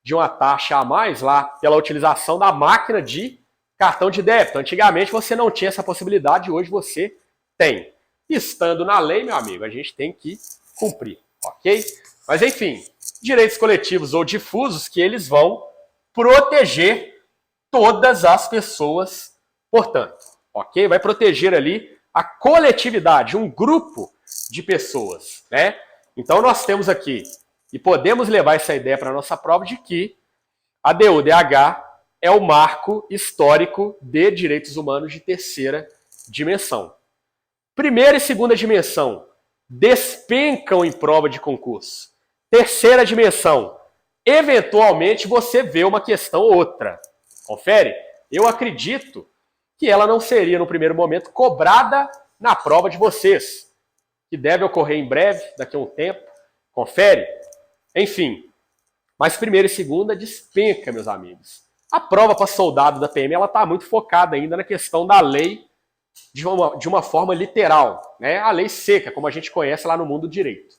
de uma taxa a mais lá pela utilização da máquina de cartão de débito. Antigamente você não tinha essa possibilidade, hoje você tem. Estando na lei, meu amigo, a gente tem que cumprir, ok? Mas enfim, direitos coletivos ou difusos que eles vão proteger todas as pessoas, portanto, ok? Vai proteger ali a coletividade, um grupo de pessoas, né? Então nós temos aqui, e podemos levar essa ideia para a nossa prova de que a DUDH é o marco histórico de direitos humanos de terceira dimensão. Primeira e segunda dimensão despencam em prova de concurso. Terceira dimensão, eventualmente você vê uma questão ou outra. Confere? Eu acredito que ela não seria, no primeiro momento, cobrada na prova de vocês, que deve ocorrer em breve, daqui a um tempo. Confere? Enfim, mas primeira e segunda despenca, meus amigos. A prova para soldado da PM ela está muito focada ainda na questão da lei de uma forma literal, né? A lei seca, como a gente conhece lá no mundo do direito,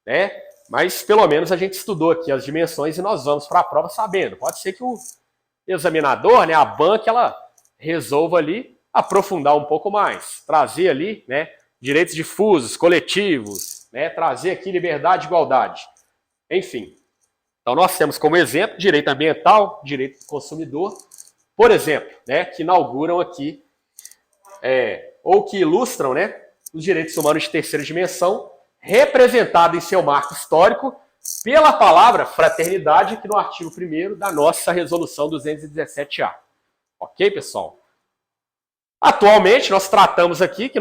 né? Mas pelo menos a gente estudou aqui as dimensões e nós vamos para a prova sabendo. Pode ser que o examinador, né, a banca, ela resolva ali aprofundar um pouco mais, trazer ali, né, direitos difusos, coletivos, né, trazer aqui liberdade e igualdade. Enfim. Então nós temos como exemplo direito ambiental, direito do consumidor, por exemplo, né, que inauguram aqui, ou que ilustram, né, os direitos humanos de terceira dimensão, representado em seu marco histórico pela palavra fraternidade, aqui no artigo 1º da nossa resolução 217-A. Ok, pessoal? Atualmente, nós tratamos aqui que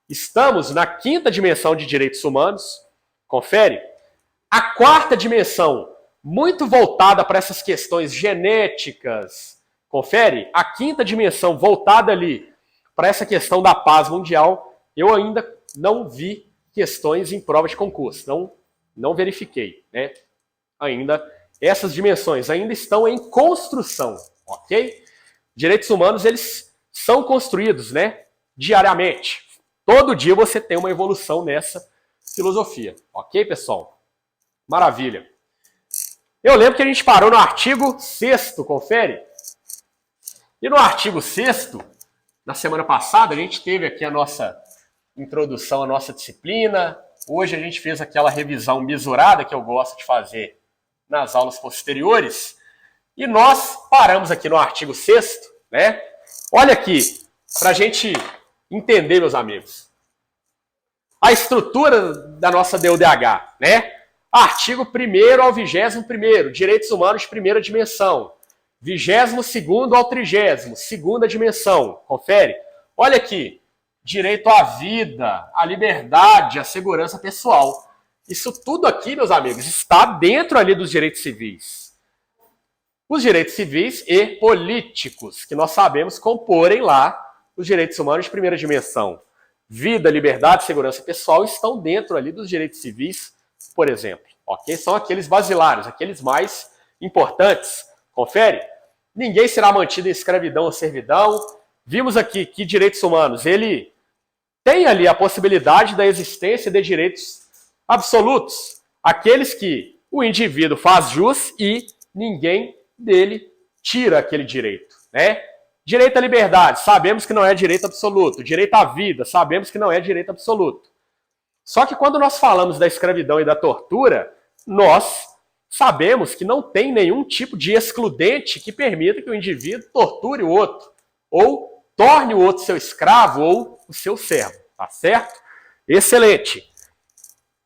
estamos na 5ª dimensão de direitos humanos, confere? A 4ª dimensão, muito voltada para essas questões genéticas, Confere, a quinta dimensão voltada ali para essa questão da paz mundial, eu ainda não vi questões em prova de concurso, não verifiquei, né? Ainda, essas dimensões ainda estão em construção, ok? Direitos humanos, eles são construídos, né, diariamente. Todo dia você tem uma evolução nessa filosofia, ok, pessoal? Maravilha. Eu lembro que a gente parou no artigo 6º, confere? E no artigo 6º, na semana passada, a gente teve aqui a nossa introdução à nossa disciplina. Hoje a gente fez aquela revisão mesurada que eu gosto de fazer nas aulas posteriores. E nós paramos aqui no artigo 6º, né? Olha aqui, para a gente entender, meus amigos, a estrutura da nossa DUDH, né? Artigo 1º ao 21º, direitos humanos de primeira dimensão. 22º ao 30º, segunda dimensão. Confere? Olha aqui, direito à vida, à liberdade, à segurança pessoal. Isso tudo aqui, meus amigos, está dentro ali dos direitos civis. Os direitos civis e políticos, que nós sabemos comporem lá os direitos humanos de primeira dimensão. Vida, liberdade, segurança pessoal estão dentro ali dos direitos civis, por exemplo. Ok? São aqueles basilares, aqueles mais importantes. Confere? Ninguém será mantido em escravidão ou servidão. Vimos aqui que direitos humanos, ele tem ali a possibilidade da existência de direitos absolutos. Aqueles que o indivíduo faz jus e ninguém dele tira aquele direito, né? Direito à liberdade, sabemos que não é direito absoluto. Direito à vida, sabemos que não é direito absoluto. Só que quando nós falamos da escravidão e da tortura, nós sabemos que não tem nenhum tipo de excludente que permita que o indivíduo torture o outro, ou torne o outro seu escravo ou o seu servo, tá certo? Excelente.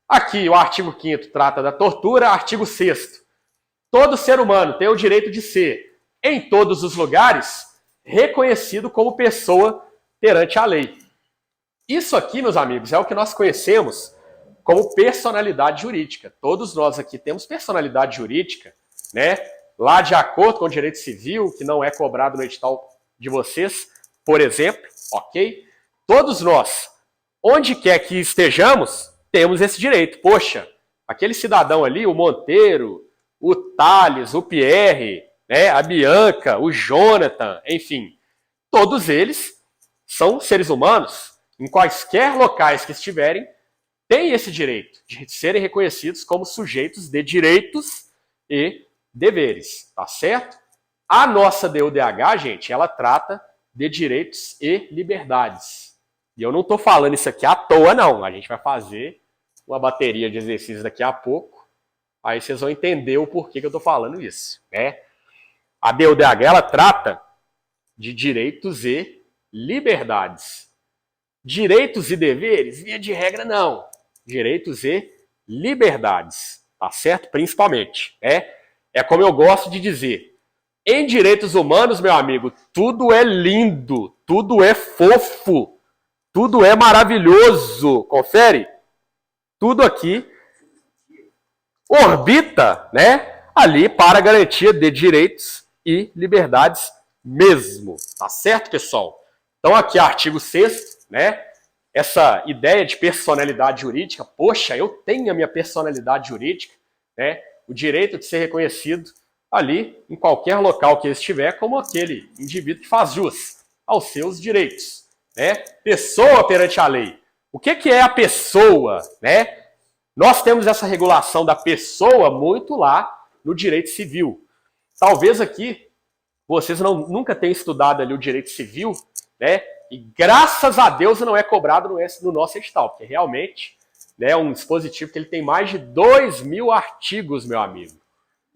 Aqui o artigo 5º trata da tortura, artigo 6º. Todo ser humano tem o direito de ser, em todos os lugares, reconhecido como pessoa perante a lei. Isso aqui, meus amigos, é o que nós conhecemos como personalidade jurídica. Todos nós aqui temos personalidade jurídica, né? Lá de acordo com o direito civil, que não é cobrado no edital de vocês, por exemplo, ok? Todos nós, onde quer que estejamos, temos esse direito. Poxa, aquele cidadão ali, o Monteiro, o Thales, o Pierre, né, a Bianca, o Jonathan, enfim, todos eles são seres humanos, em quaisquer locais que estiverem, têm esse direito de serem reconhecidos como sujeitos de direitos e deveres, tá certo? A nossa DUDH, gente, ela trata de direitos e liberdades. E eu não estou falando isso aqui à toa, não. A gente vai fazer uma bateria de exercícios daqui a pouco, aí vocês vão entender o porquê que eu estou falando isso, né? A DUDH, ela trata de direitos e liberdades. Direitos e deveres, via de regra, não. Direitos e liberdades, tá certo? Principalmente. É como eu gosto de dizer. Em direitos humanos, meu amigo, tudo é lindo, tudo é fofo, tudo é maravilhoso. Confere? Tudo aqui orbita, né, ali para a garantia de direitos e liberdades mesmo. Tá certo, pessoal? Então aqui artigo 6º, né? Essa ideia de personalidade jurídica, poxa, eu tenho a minha personalidade jurídica, né? O direito de ser reconhecido ali, em qualquer local que eu estiver, como aquele indivíduo que faz jus aos seus direitos, né? Pessoa perante a lei. O que é a pessoa, né? Nós temos essa regulação da pessoa muito lá no direito civil. Talvez aqui vocês nunca tenham estudado ali o direito civil, né? E graças a Deus não é cobrado no nosso edital, porque realmente, né, é um dispositivo que ele tem mais de 2.000 artigos, meu amigo.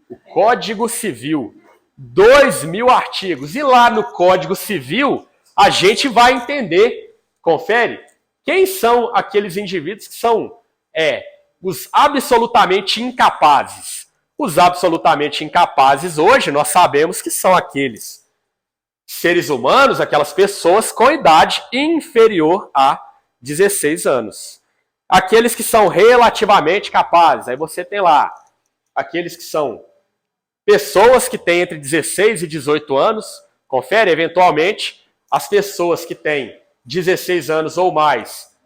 O Código Civil, 2.000 artigos. E lá no Código Civil, a gente vai entender, confere, quem são aqueles indivíduos que são os absolutamente incapazes. Os absolutamente incapazes hoje nós sabemos que são aqueles seres humanos, aquelas pessoas com idade inferior a 16 anos. Aqueles que são relativamente capazes, aí você tem lá aqueles que são pessoas que têm entre 16 e 18 anos, Confere, eventualmente, as pessoas que têm 16 anos ou mais,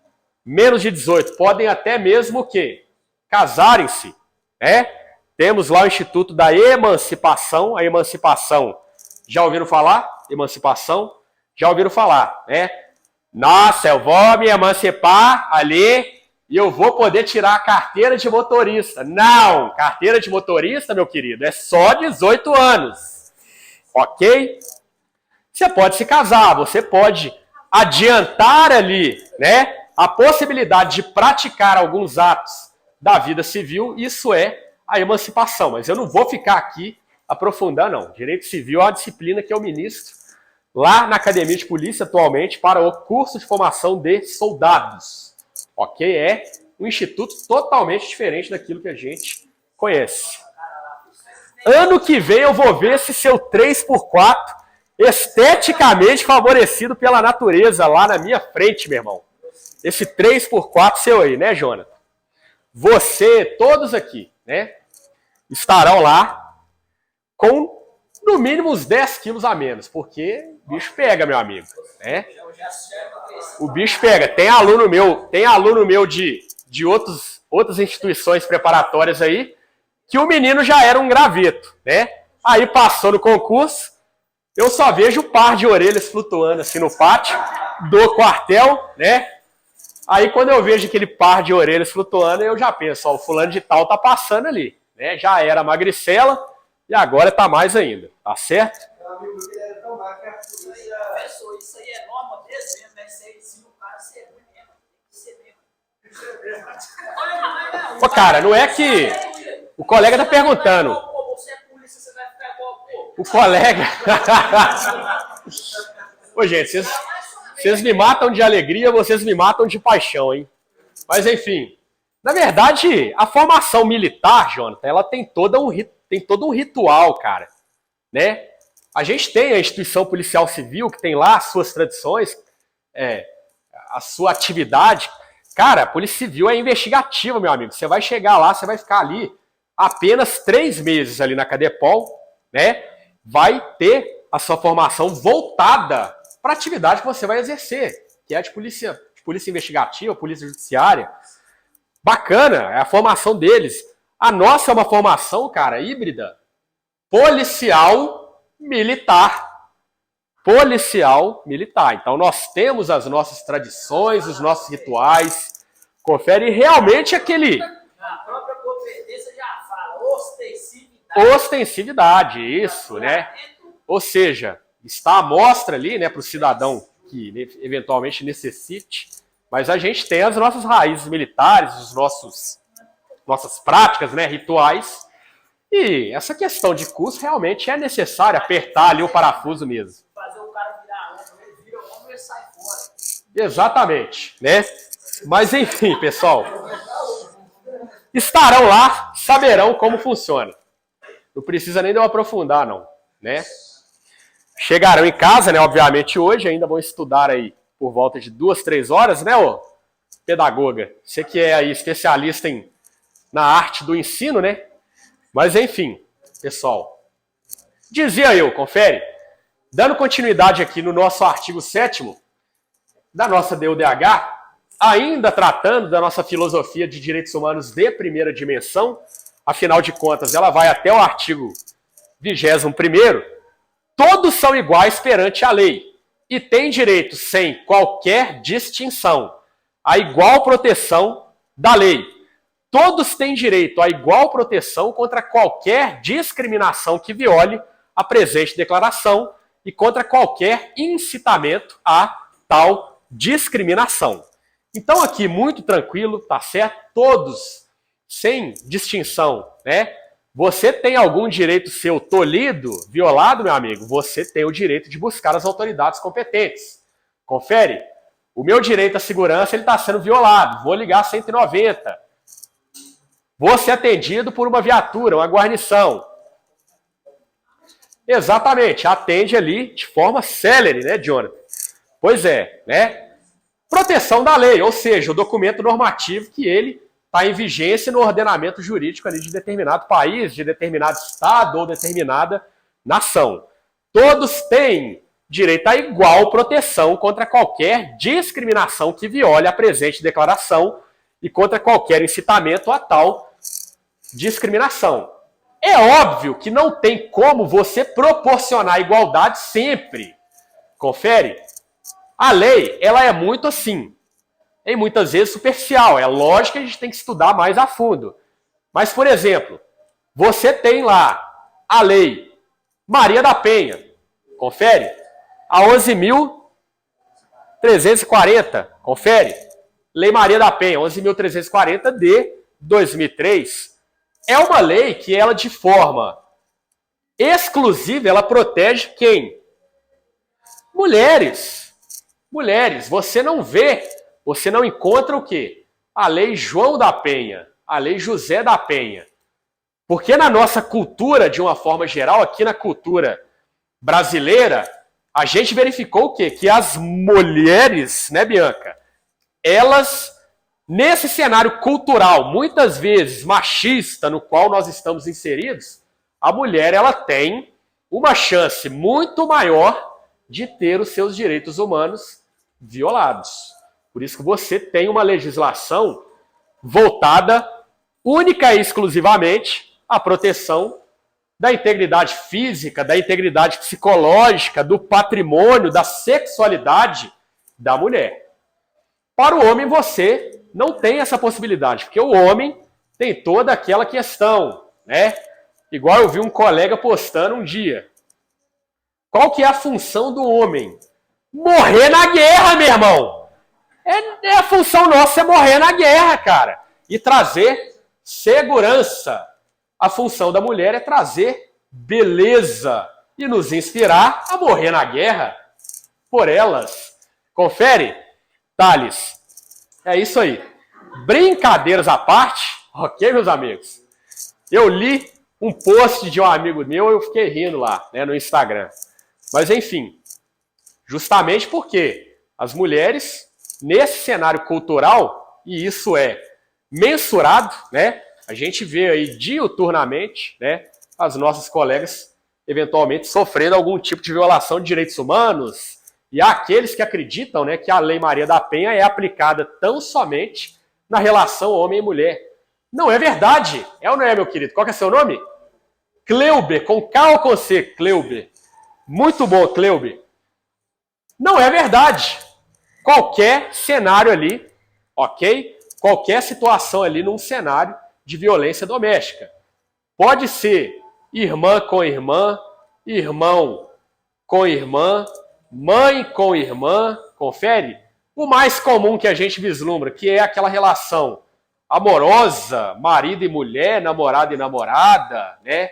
menos de 18, podem até mesmo o quê? Casarem-se, né? Temos lá o Instituto da Emancipação. A emancipação, já ouviram falar? Emancipação, já ouviram falar, né? Nossa, eu vou me emancipar ali e eu vou poder tirar a carteira de motorista. Não, carteira de motorista, meu querido, é só 18 anos, ok? Você pode se casar, você pode adiantar ali, né, a possibilidade de praticar alguns atos da vida civil. Isso é a emancipação, mas eu não vou ficar aqui aprofundando, não. Direito Civil é uma disciplina que eu ministro lá na Academia de Polícia atualmente para o curso de formação de soldados, ok? É um instituto totalmente diferente daquilo que a gente conhece. Ano que vem eu vou ver esse seu 3x4 esteticamente favorecido pela natureza lá na minha frente, meu irmão. Esse 3x4 seu aí, né, Jonathan? Você, todos aqui, né, estarão lá com, no mínimo, uns 10 quilos a menos, porque o bicho pega, meu amigo, né? O bicho pega. Tem aluno meu de outras instituições preparatórias aí, que o menino já era um graveto, né? Aí passou no concurso, eu só vejo o par de orelhas flutuando assim no pátio do quartel, né? Aí quando eu vejo aquele par de orelhas flutuando, eu já penso, ó, o fulano de tal tá passando ali, né? Já era magricela e agora tá mais ainda, tá certo? Meu amigo, ele era tão magro que a polícia... Professor, isso aí é norma desse mesmo, né? Se o cara ser ruim mesmo, tem que ser mesmo. Pô, cara, não é que... O colega tá perguntando. Você é polícia, você vai ficar igual, pô. O colega... Ô, gente, vocês me matam de alegria, vocês me matam de paixão, hein? Mas, enfim, na verdade, a formação militar, Jonathan, ela tem todo um ritual, cara, né? A gente tem a instituição policial civil, que tem lá as suas tradições, a sua atividade. Cara, a polícia civil é investigativa, meu amigo. Você vai chegar lá, você vai ficar ali apenas 3 meses ali na Cadepol, né? Vai ter a sua formação voltada para a atividade que você vai exercer, que é a de polícia investigativa, polícia judiciária. Bacana, é a formação deles. A nossa é uma formação, cara, híbrida, policial militar. Policial militar. Então nós temos as nossas tradições, os nossos rituais. Confere realmente aquele... A própria competência já fala, ostensividade. Ostensividade, isso, né? Ou seja, está à mostra ali, né, para o cidadão que eventualmente necessite, mas a gente tem as nossas raízes militares, nossas práticas, né, rituais, e essa questão de curso realmente é necessário apertar ali o parafuso mesmo. Fazer o cara virar homem, ele vira homem e sai fora. Exatamente, né? Mas enfim, pessoal, estarão lá, saberão como funciona. Não precisa nem de eu aprofundar, não, né? Chegarão em casa, né, obviamente hoje, ainda vão estudar aí por volta de 2, 3 horas, né, ô pedagoga? Você que é aí especialista na arte do ensino, né? Mas enfim, pessoal, dizia eu, confere, dando continuidade aqui no nosso artigo 7º da nossa DUDH, ainda tratando da nossa filosofia de direitos humanos de primeira dimensão, afinal de contas, ela vai até o artigo 21º, todos são iguais perante a lei e têm direito, sem qualquer distinção, à igual proteção da lei. Todos têm direito à igual proteção contra qualquer discriminação que viole a presente declaração e contra qualquer incitamento a tal discriminação. Então aqui, muito tranquilo, tá certo? Todos, sem distinção, né? Você tem algum direito seu tolhido, violado, meu amigo? Você tem o direito de buscar as autoridades competentes. Confere. O meu direito à segurança está sendo violado. Vou ligar 190. Vou ser atendido por uma viatura, uma guarnição. Exatamente. Atende ali de forma célere, né, Jonathan? Pois é, né? Proteção da lei, ou seja, o documento normativo que ele está em vigência no ordenamento jurídico ali de determinado país, de determinado estado ou determinada nação. todos têm direito à igual proteção contra qualquer discriminação que viole a presente declaração e contra qualquer incitamento a tal discriminação. É óbvio que não tem como você proporcionar igualdade sempre. Confere? A lei, ela é muito assim, e muitas vezes superficial. É lógico que a gente tem que estudar mais a fundo. Mas, por exemplo, você tem lá a lei Maria da Penha. Confere? A 11.340. Confere? Lei Maria da Penha, 11.340 de 2003. É uma lei que ela, de forma exclusiva, ela protege quem? Mulheres. Mulheres. Você não vê, você não encontra o quê? A lei João da Penha, a lei José da Penha. Porque na nossa cultura, de uma forma geral, aqui na cultura brasileira, a gente verificou o quê? Que as mulheres, né, Bianca? Elas, nesse cenário cultural, muitas vezes machista, no qual nós estamos inseridos, a mulher, ela tem uma chance muito maior de ter os seus direitos humanos violados. Por isso que você tem uma legislação voltada única e exclusivamente à proteção da integridade física, da integridade psicológica, do patrimônio, da sexualidade da mulher. Para o homem, você não tem essa possibilidade, porque o homem tem toda aquela questão, né? Igual eu vi um colega postando um dia. Qual que é a função do homem? Morrer na guerra, meu irmão! É a função nossa é morrer na guerra, cara. E trazer segurança. A função da mulher é trazer beleza e nos inspirar a morrer na guerra por elas. Confere, Thales? É isso aí. Brincadeiras à parte, ok, meus amigos? Eu li um post de um amigo meu e eu fiquei rindo lá, né, no Instagram. Mas, enfim, justamente porque as mulheres, nesse cenário cultural, e isso é mensurado, né? A gente vê aí diuturnamente, né, as nossas colegas eventualmente sofrendo algum tipo de violação de direitos humanos, e há aqueles que acreditam, né, que a Lei Maria da Penha é aplicada tão somente na relação homem e mulher. Não é verdade. É ou não é, meu querido? Qual que é seu nome? Cleuber, com K ou com C? Cleuber. Muito bom, Cleuber. Não é verdade. Qualquer cenário ali, ok? Qualquer situação ali num cenário de violência doméstica. Pode ser irmã com irmã, irmão com irmã, mãe com irmã, confere? O mais comum que a gente vislumbra, que é aquela relação amorosa, marido e mulher, namorado e namorada, né?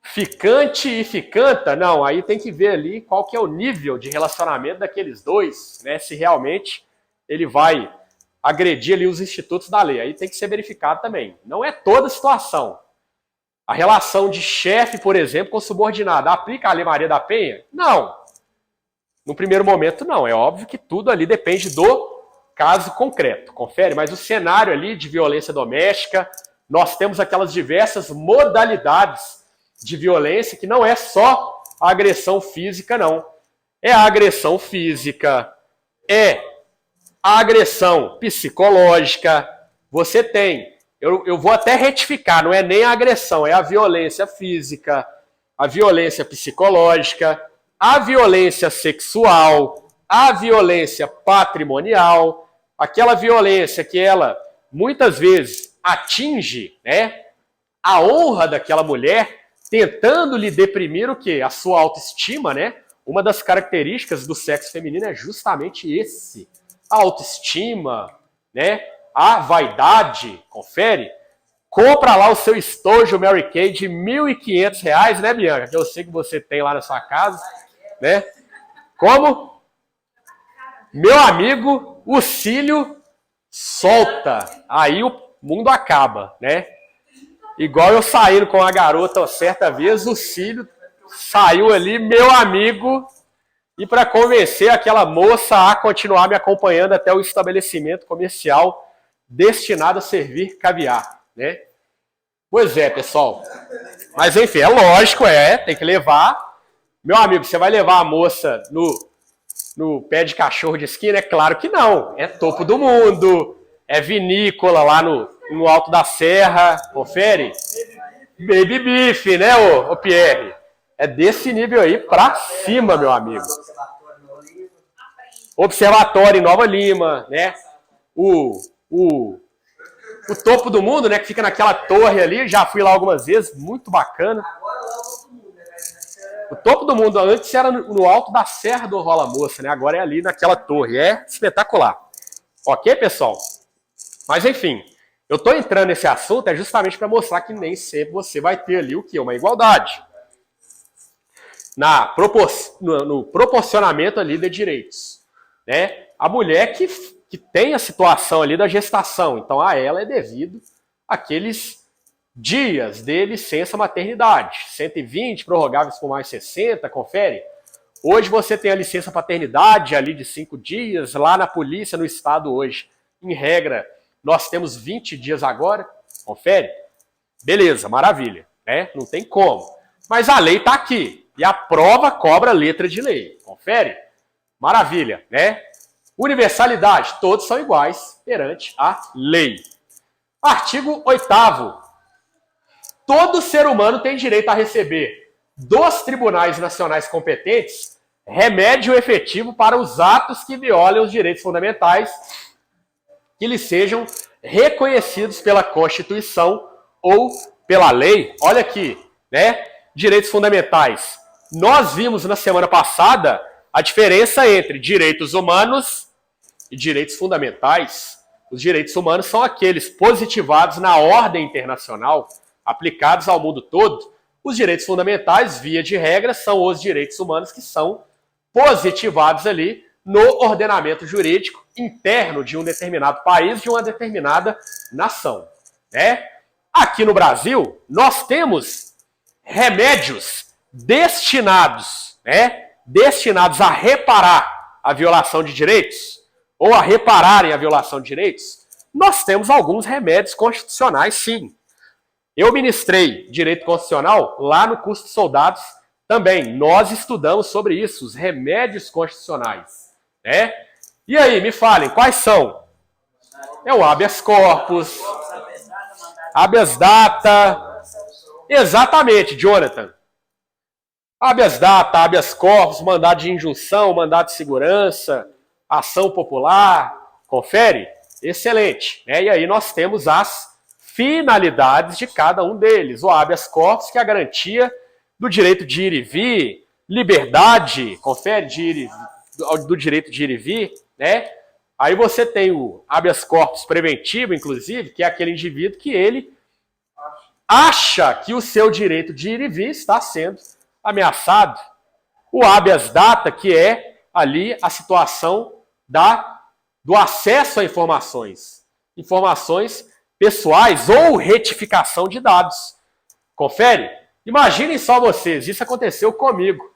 Ficante e ficanta, não, aí tem que ver ali qual que é o nível de relacionamento daqueles dois, né? Se realmente ele vai agredir ali os institutos da lei. Aí tem que ser verificado também. Não é toda situação. A relação de chefe, por exemplo, com subordinado, aplica a Lei Maria da Penha? Não. No primeiro momento, não. É óbvio que tudo ali depende do caso concreto. Confere? Mas o cenário ali de violência doméstica, nós temos aquelas diversas modalidades de violência que não é só a agressão física, não. É a agressão física, é a agressão psicológica. Você tem, eu vou até retificar, não é nem a agressão, é a violência física, a violência psicológica, a violência sexual, a violência patrimonial, aquela violência que ela muitas vezes atinge, né, a honra daquela mulher, tentando lhe deprimir o quê? A sua autoestima, né? Uma das características do sexo feminino é justamente esse. A autoestima, né? A vaidade, confere. Compra lá o seu estojo Mary Kay de R$ 1.500, né, Bianca? Que eu sei que você tem lá na sua casa, né? Como? Meu amigo, o cílio solta. Aí o mundo acaba, né? Igual eu saindo com a garota certa vez, o cílio saiu ali, meu amigo, e para convencer aquela moça a continuar me acompanhando até o estabelecimento comercial destinado a servir caviar, né? Pois é, pessoal. Mas enfim, é lógico, tem que levar Meu amigo, você vai levar a moça no pé de cachorro de esquina? É claro que não. É topo do mundo, é vinícola lá no alto da serra. Confere? Baby beef, né, ô Pierre? É desse nível aí pra cima, meu amigo. Observatório em Nova Lima, né? O topo do mundo, né? Que fica naquela torre ali. Já fui lá algumas vezes, muito bacana. O topo do mundo antes era no alto da Serra do Rola Moça, né? Agora é ali naquela torre. É espetacular. Ok, pessoal? Mas enfim, eu tô entrando nesse assunto justamente para mostrar que nem sempre você vai ter ali o quê? Uma igualdade. No proporcionamento ali de direitos. Né? A mulher que tem a situação ali da gestação, então a ela é devido aqueles dias de licença maternidade, 120 prorrogáveis por mais 60, confere? Hoje você tem a licença paternidade ali de 5 dias, lá na polícia, no estado hoje, em regra, nós temos 20 dias agora, confere? Beleza, maravilha, né? Não tem como. Mas a lei está aqui, e a prova cobra letra de lei, confere? Maravilha, né? Universalidade, todos são iguais perante a lei. Artigo 8º. Todo ser humano tem direito a receber dos tribunais nacionais competentes remédio efetivo para os atos que violem os direitos fundamentais que lhes sejam reconhecidos pela Constituição ou pela lei. Olha aqui, né? Direitos fundamentais. Nós vimos na semana passada a diferença entre direitos humanos e direitos fundamentais. Os direitos humanos são aqueles positivados na ordem internacional, aplicados ao mundo todo. Os direitos fundamentais, via de regra, são os direitos humanos que são positivados ali no ordenamento jurídico interno de um determinado país, de uma determinada nação. Né? Aqui no Brasil, nós temos remédios destinados, né? Destinados a reparar a violação de direitos, ou a repararem a violação de direitos. Nós temos alguns remédios constitucionais, sim. Eu ministrei direito constitucional lá no curso de soldados também. Nós estudamos sobre isso, os remédios constitucionais. Né? E aí, me falem, quais são? É o habeas corpus, habeas data. Exatamente, Jonathan. Habeas data, habeas corpus, mandado de injunção, mandado de segurança, ação popular. Confere? Excelente. Né? E aí nós temos as finalidades de cada um deles. O habeas corpus, que é a garantia do direito de ir e vir, liberdade, confere, do direito de ir e vir, né? Aí você tem o habeas corpus preventivo, inclusive, que é aquele indivíduo que ele acha que o seu direito de ir e vir está sendo ameaçado. O habeas data, que é ali a situação do acesso a informações pessoais ou retificação de dados. Confere? Imaginem só vocês, isso aconteceu comigo.